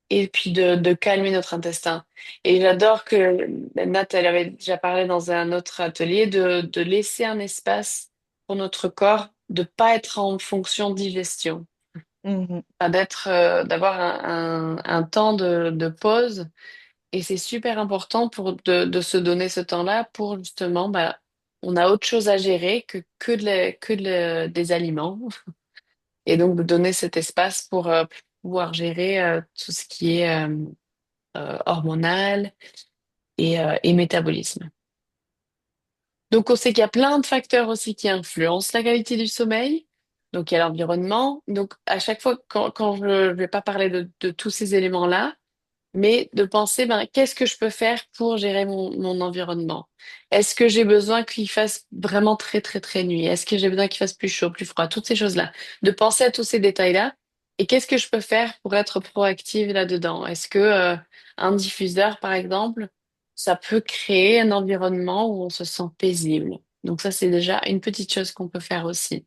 et puis de calmer notre intestin. Et j'adore que Nat, elle avait déjà parlé dans un autre atelier de laisser un espace pour notre corps, de pas être en fonction digestion. Mhm. Enfin, d'avoir un temps de pause. Et c'est super important de se donner ce temps-là pour justement, bah, on a autre chose à gérer des aliments. Et donc, de donner cet espace pour pouvoir gérer tout ce qui est hormonal et métabolisme. Donc, on sait qu'il y a plein de facteurs aussi qui influencent la qualité du sommeil. Donc, il y a l'environnement. Donc, à chaque fois, quand je ne vais pas parler de tous ces éléments-là, mais de penser, ben, qu'est-ce que je peux faire pour gérer mon environnement? Est-ce que j'ai besoin qu'il fasse vraiment très, très, très nuit? Est-ce que j'ai besoin qu'il fasse plus chaud, plus froid? Toutes ces choses-là. De penser à tous ces détails-là. Et qu'est-ce que je peux faire pour être proactive là-dedans? Est-ce que, un diffuseur, par exemple, ça peut créer un environnement où on se sent paisible? Donc ça, c'est déjà une petite chose qu'on peut faire aussi.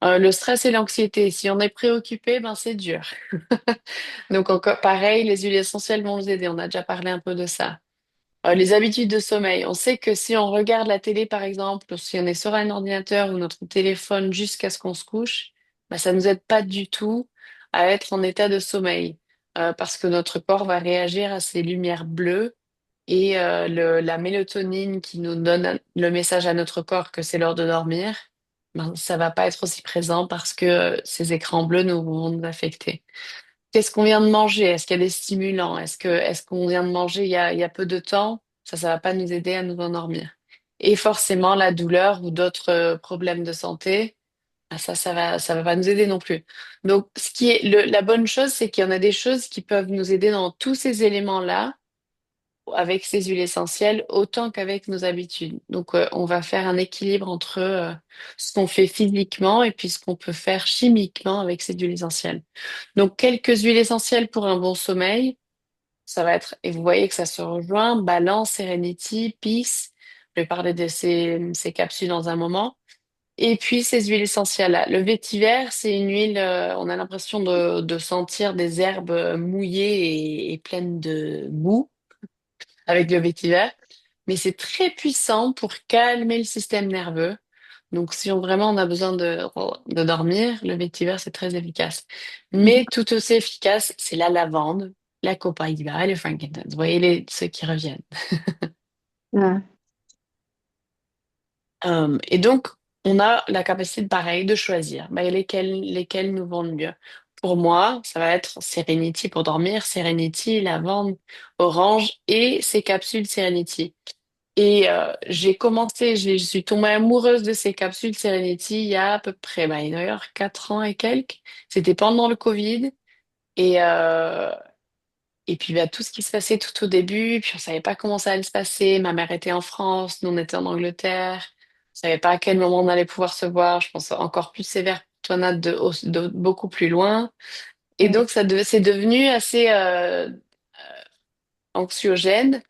Le stress et l'anxiété, si on est préoccupé, ben c'est dur. Donc encore pareil, les huiles essentielles vont nous aider. On a déjà parlé un peu de ça. Les habitudes de sommeil. On sait que si on regarde la télé, par exemple, ou si on est sur un ordinateur ou notre téléphone jusqu'à ce qu'on se couche, bah, ça nous aide pas du tout à être en état de sommeil, parce que notre corps va réagir à ces lumières bleues et la mélatonine qui nous donne le message à notre corps que c'est l'heure de dormir. Ben, ça va pas être aussi présent parce que ces écrans bleus nous vont nous affecter. Qu'est-ce qu'on vient de manger? Est-ce qu'il y a des stimulants? Est-ce qu'on vient de manger il y a peu de temps? Ça va pas nous aider à nous endormir. Et forcément, la douleur ou d'autres problèmes de santé, ah, ça va pas nous aider non plus. Donc, ce qui est la bonne chose, c'est qu'il y en a des choses qui peuvent nous aider dans tous ces éléments-là, avec ces huiles essentielles, autant qu'avec nos habitudes. Donc, on va faire un équilibre entre ce qu'on fait physiquement et puis ce qu'on peut faire chimiquement avec ces huiles essentielles. Donc, quelques huiles essentielles pour un bon sommeil. Ça va être, et vous voyez que ça se rejoint, Balance, Serenity, Peace. Je vais parler de ces capsules dans un moment. Et puis, ces huiles essentielles-là. Le vétiver, c'est une huile, on a l'impression de sentir des herbes mouillées et pleines de boue avec le vétiver. Mais c'est très puissant pour calmer le système nerveux. Donc, si vraiment on a besoin de dormir, le vétiver, c'est très efficace. Mais tout aussi efficace, c'est la lavande, la copaiba et le frankincense. Vous voyez ceux qui reviennent. ouais. Et donc, on a la capacité, pareil, de choisir lesquels nous vont le mieux. pour moi, ça va être Serenity pour dormir, Serenity, lavande, orange et ces capsules Serenity. Et je suis tombée amoureuse de ces capsules Serenity il y a à peu près, bah, d'ailleurs, 4 ans et quelques. C'était pendant le Covid. Et, euh, et puis bah, tout ce qui se passait tout au début, puis on savait pas comment ça allait se passer. Ma mère était en France, nous on était en Angleterre. On savait pas à quel moment on allait pouvoir se voir. Je pense encore plus sévère pour toi, Nat, de beaucoup plus loin. Et Oui. donc c'est devenu assez anxiogène.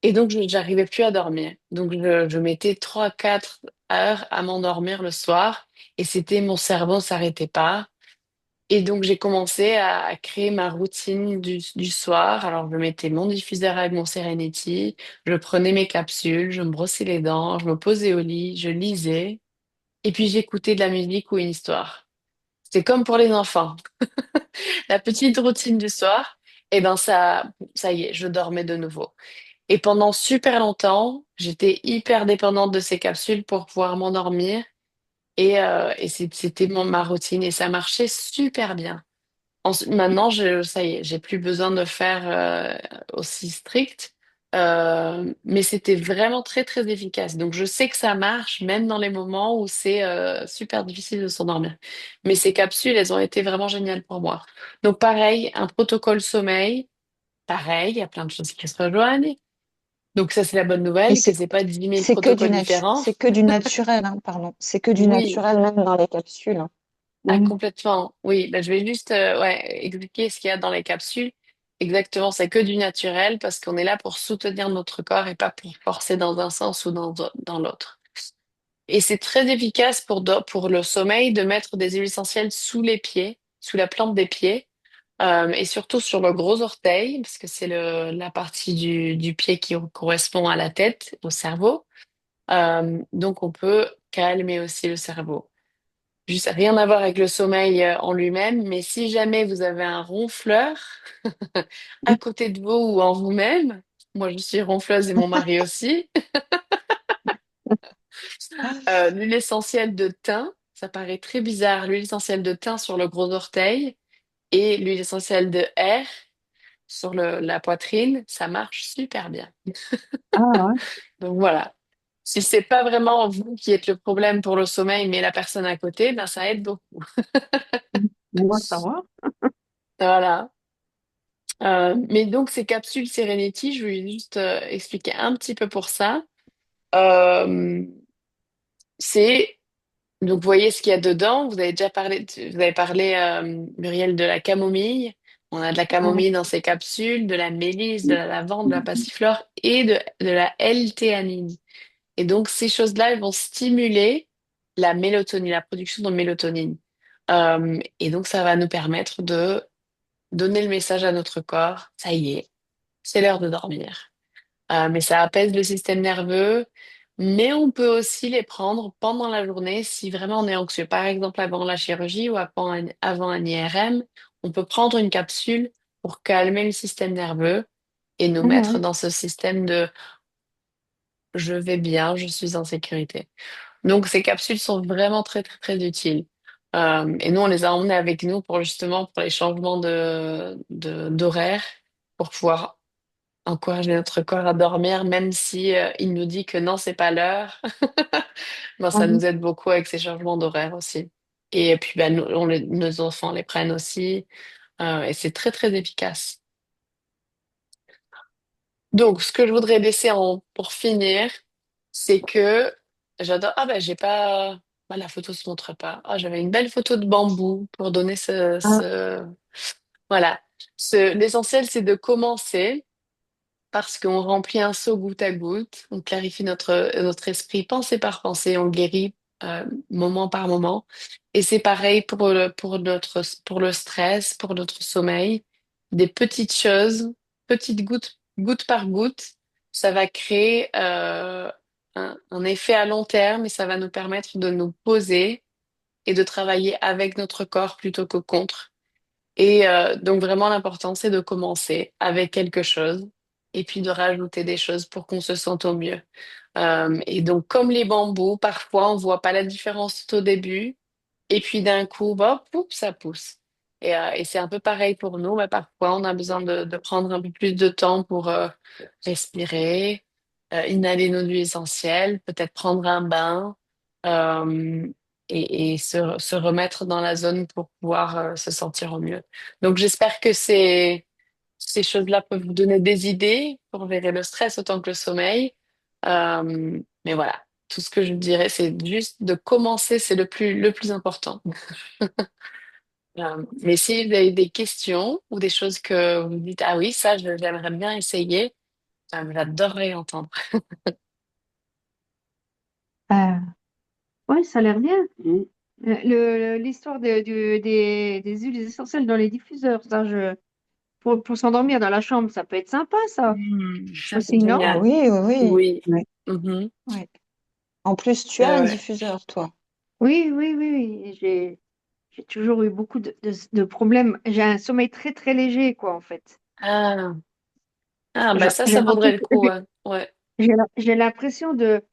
Et donc j'arrivais plus à dormir. Donc je mettais 3, 4 heures à m'endormir le soir. Et c'était mon cerveau s'arrêtait pas. Et donc, j'ai commencé à créer ma routine du soir. Alors, je mettais mon diffuseur avec mon Serenity, je prenais mes capsules, je me brossais les dents, je me posais au lit, je lisais, et puis j'écoutais de la musique ou une histoire. C'est comme pour les enfants. La petite routine du soir, et ben ça y est, je dormais de nouveau. Et pendant super longtemps, j'étais hyper dépendante de ces capsules pour pouvoir m'endormir. Et c'était ma routine et ça marchait super bien. Maintenant, ça y est, j'ai plus besoin de faire aussi strict, mais c'était vraiment très très efficace. Donc je sais que ça marche même dans les moments où c'est super difficile de s'endormir. Mais ces capsules, elles ont été vraiment géniales pour moi. Donc pareil, un protocole sommeil, pareil, il y a plein de choses qui se rejoignent. Donc ça c'est la bonne Et nouvelle, que c'est pas 10 000 c'est que protocoles différents. c'est que du naturel, hein, pardon. C'est que du Oui, naturel même dans les capsules, hein. ah, Mhm. complètement. Oui, ben, je vais juste ouais, expliquer ce qu'il y a dans les capsules. Exactement, c'est que du naturel parce qu'on est là pour soutenir notre corps et pas pour forcer dans un sens ou dans l'autre. Et c'est très efficace pour le sommeil de mettre des huiles essentielles sous les pieds, sous la plante des pieds, et surtout sur le gros orteil, parce que c'est la partie du pied qui correspond à la tête, au cerveau. Donc on peut calmer aussi le cerveau. Juste rien à voir avec le sommeil en lui-même, mais si jamais vous avez un ronfleur à côté de vous ou en vous-même, moi je suis ronfleuse et mon mari aussi, l'huile essentielle de thym, ça paraît très bizarre, l'huile essentielle de thym sur le gros orteil et l'huile essentielle de air sur la poitrine, ça marche super bien. Ah, ouais. Donc voilà. Si c'est pas vraiment vous qui êtes le problème pour le sommeil, mais la personne à côté, ben ça aide beaucoup. Moi, ça va. Voilà. Mais donc, ces capsules Serenity, je vais juste expliquer un petit peu pour ça. Euh, c'est, donc, vous voyez ce qu'il y a dedans. Vous avez parlé, Muriel, de la camomille. On a de la Mhm. camomille dans ces capsules, de la mélisse, de la lavande, de la passiflore et de la L-théanine. Et donc, ces choses-là, elles vont stimuler la mélatonine, la production de mélatonine. Et donc, ça va nous permettre de donner le message à notre corps. Ça y est, c'est l'heure de dormir. Mais ça apaise le système nerveux. Mais on peut aussi les prendre pendant la journée si vraiment on est anxieux. Par exemple, avant la chirurgie ou avant un IRM, on peut prendre une capsule pour calmer le système nerveux et nous mettre Mhm. dans ce système de je vais bien, je suis en sécurité. Donc ces capsules sont vraiment très très très utiles. Et nous, on les a emmenées avec nous pour justement pour les changements d'horaire pour pouvoir encourager notre corps à dormir, même si il nous dit que non, c'est pas l'heure. Ben, ça Mhm. nous aide beaucoup avec ces changements d'horaire aussi. Et puis ben, nos enfants les prennent aussi, et c'est très très efficace. Donc, ce que je voudrais laisser pour finir, c'est que j'adore. Ah ben j'ai pas. Ben, la photo se montre pas. Ah, j'avais une belle photo de bambou pour donner Ah, voilà. L'essentiel, c'est de commencer. Parce qu'on remplit un seau goutte à goutte, on clarifie notre esprit pensée par pensée, on le guérit moment par moment. Et c'est pareil pour le stress, pour notre sommeil. Des petites choses, petites gouttes, goutte par goutte, ça va créer un effet à long terme et ça va nous permettre de nous poser et de travailler avec notre corps plutôt que contre. Et donc vraiment l'important c'est de commencer avec quelque chose et puis de rajouter des choses pour qu'on se sente au mieux. Et donc comme les bambous, parfois on voit pas la différence tout au début et puis d'un coup, bah, poup, ça pousse. Et c'est un peu pareil pour nous, mais parfois on a besoin de prendre un peu plus de temps pour respirer, inhaler nos huiles essentielles, peut-être prendre un bain euh, et se remettre dans la zone pour pouvoir se sentir au mieux. Donc j'espère que ces choses-là peuvent vous donner des idées pour gérer le stress autant que le sommeil. Mais voilà, tout ce que je dirais, c'est juste de commencer, c'est le plus important. Mais si vous avez des questions ou des choses que vous dites, ah oui, ça, j'aimerais bien essayer, j'adorerais entendre. Euh, ouais, ça a l'air bien. Mm. L'histoire des huiles essentielles dans les diffuseurs, ça, pour s'endormir dans la chambre, ça peut être sympa, ça Ça, c'est aussi, non? Ah génial. oui, oui, oui. Oui. Ouais, Mhm. ouais. En plus, tu as Ouais, un ouais. diffuseur, toi. Oui, oui, oui, oui. J'ai toujours eu beaucoup de problèmes. J'ai un sommeil très, très léger, quoi, en fait. Ah, ah bah ça, J'ai ça vaudrait l'impression le coup. Ouais. Ouais. j'ai l'impression de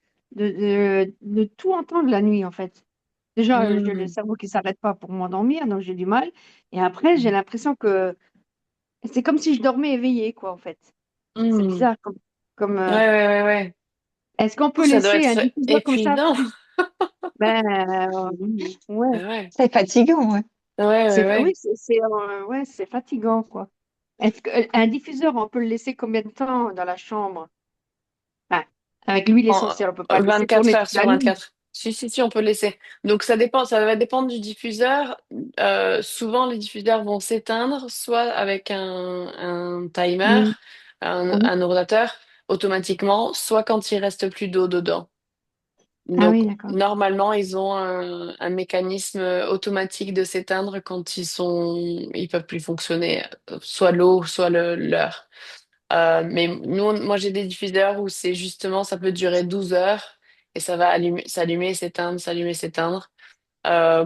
tout entendre la nuit, en fait. Déjà, j'ai le Mhm. cerveau qui s'arrête pas pour m'endormir, donc j'ai du mal. Et après, j'ai l'impression que c'est comme si je dormais éveillée, quoi, en fait. C'est Mhm. bizarre. Ouais, ouais, ouais, ouais. Est-ce qu'on Oh, peut ça doit laisser un être diffuseur comme ça épuisant. plus? Ben, Ouais, ouais. ouais, C'est fatigant, ouais. ouais, ouais, Oui, ouais. ouais, c'est fatigant, quoi. Est-ce qu'un diffuseur, on peut le laisser combien de temps dans la chambre? Ben, avec l'huile En essentielle, on peut pas le laisser 24 tourner toute heures sur la nuit. 24. Si, si, si, on peut le laisser. Donc ça dépend, ça va dépendre du diffuseur. Souvent, les diffuseurs vont s'éteindre, soit avec un timer, Mm. un ordinateur, automatiquement, soit quand il reste plus d'eau dedans. Ah Donc oui, d'accord. normalement, ils ont un mécanisme automatique de s'éteindre quand ils peuvent plus fonctionner, soit l'eau, soit leur. Mais moi, j'ai des diffuseurs où c'est justement, ça peut durer 12 heures et ça va s'allumer, s'allumer, s'éteindre,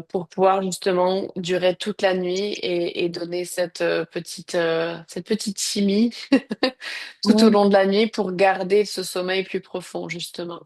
pour pouvoir justement durer toute la nuit et donner cette petite chimie tout au Ouais. long de la nuit pour garder ce sommeil plus profond, justement.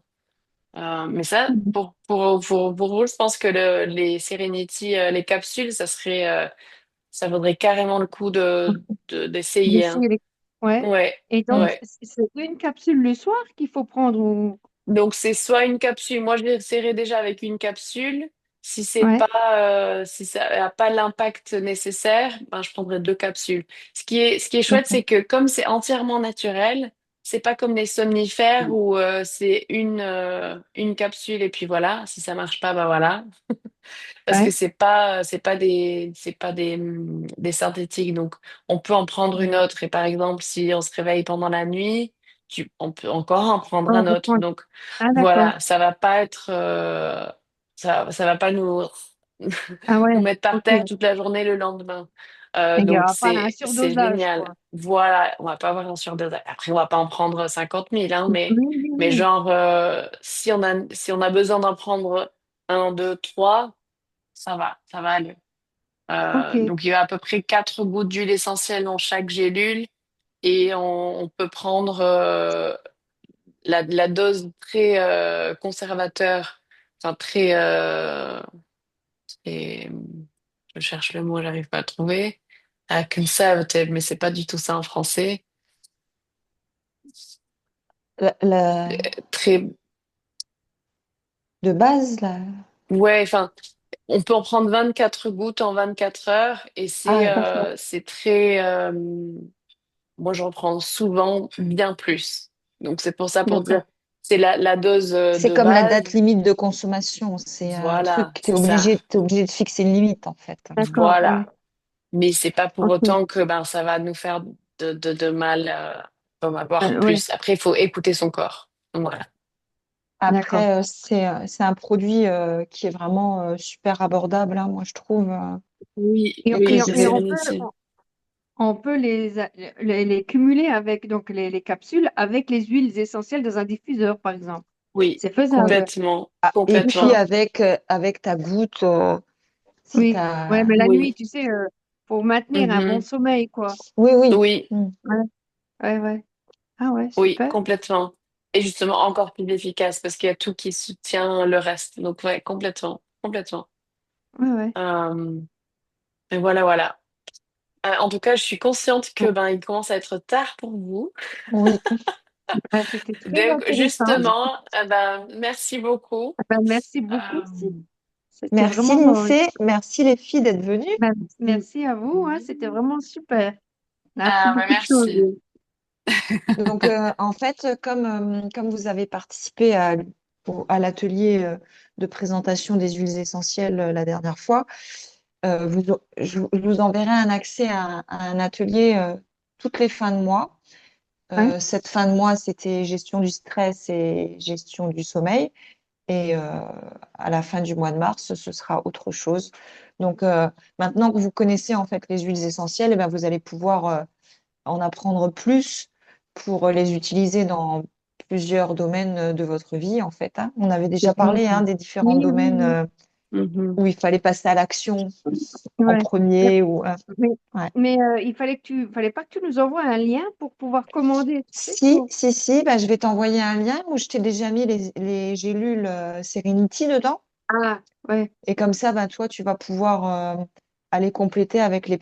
Mais ça, Mm. pour vous, je pense que les Serenity, les capsules, ça vaudrait carrément le coup d'essayer, hein. D'essayer Ouais. Ouais, Et donc, ouais. c'est une capsule le soir qu'il faut prendre ou... Donc c'est soit une capsule. Moi, je l'essaierai déjà avec une capsule. Si c'est Ouais, pas, si ça n'a pas l'impact nécessaire, ben je prendrai deux capsules. Ce qui est chouette, d'accord. c'est que comme c'est entièrement naturel, c'est pas comme les somnifères où c'est une capsule et puis voilà. Si ça marche pas, bah voilà. Parce que Ouais, c'est pas des synthétiques. Donc on peut en prendre une autre. Et par exemple, si on se réveille pendant la nuit, on peut encore en prendre on un peut autre. prendre. Donc Ah, d'accord. voilà, ça va pas être, ça va pas Ah ouais, nous mettre par ok. terre toute la journée le lendemain. Il n'y Donc aura pas un c'est surdosage, génial. quoi. Voilà, on va pas avoir un surdosage. Après, on va pas en prendre 50 000, hein, Oui, oui, mais oui. genre, si on a besoin d'en prendre un, deux, trois, ça va aller. Ok. Donc il y a à peu près 4 gouttes d'huile essentielle dans chaque gélule et on peut prendre la dose très conservateur, enfin très, je cherche le mot, j'arrive pas à trouver. Conservative, mais c'est pas du tout ça en français. Très, De base, là. ouais, enfin, on peut en prendre 24 gouttes en 24 heures et Ah c'est ouais. euh, c'est très, moi j'en prends souvent bien plus. Donc c'est pour ça, pour dire, D'accord. c'est la dose C'est de comme la date base. limite de consommation. C'est un Voilà, truc, c'est ça. t'es obligé de fixer une limite, en fait. D'accord, ouais. Voilà. Mais c'est pas pour Ok. autant que ben, ça va nous faire de mal, comme avoir Ouais, plus. Après, il faut écouter son corps. Voilà. d'accord. Après, c'est un produit qui est vraiment super abordable, hein, moi, je trouve. Oui, Et, Donc, oui, et, le et Serenity. on peut les cumuler avec donc les capsules avec les huiles essentielles dans un diffuseur, par exemple. Oui, C'est faisable. complètement, et puis complètement. avec ta goutte, si Oui. Ouais, mais la nuit, Oui. tu sais, pour maintenir un bon Mhm. sommeil, quoi. Oui, oui. Oui, Mm. Ouais, ouais, ouais. Ah ouais, oui, super. complètement. Et justement, encore plus efficace parce qu'il y a tout qui soutient le reste. Donc, ouais, complètement, complètement. Ouais, ouais. Euh, et voilà, voilà. En tout cas, je suis consciente que ben il commence à être tard pour vous. Oui, C'était très Donc intéressant. justement, ben merci beaucoup. Ben, merci beaucoup Euh, aussi. C'était merci vraiment, l'INSEE, merci les filles d'être venues. ben, merci à vous, hein, c'était vraiment super. On a appris ben beaucoup de choses. merci. Donc, en fait, comme vous avez participé à l'atelier de présentation des huiles essentielles la dernière fois, je vous enverrai un accès à un atelier toutes les fins de mois. Hein. Cette fin de mois, c'était gestion du stress et gestion du sommeil. Et à la fin du mois de mars, ce sera autre chose. Donc, maintenant que vous connaissez en fait les huiles essentielles, eh ben, vous allez pouvoir en apprendre plus pour les utiliser dans plusieurs domaines de votre vie, en fait, hein. On avait déjà parlé, hein, des différents Oui, oui, domaines oui. Mhm. où il fallait passer à l'action en Ouais. premier. Ou, Mais, ouais. il fallait pas que tu nous envoies un lien pour pouvoir commander, tu sais, Si, si, si, bah, je vais t'envoyer un lien où je t'ai déjà mis les gélules Serenity dedans. Ah, ouais. Et comme ça, bah, toi, tu vas pouvoir aller compléter avec les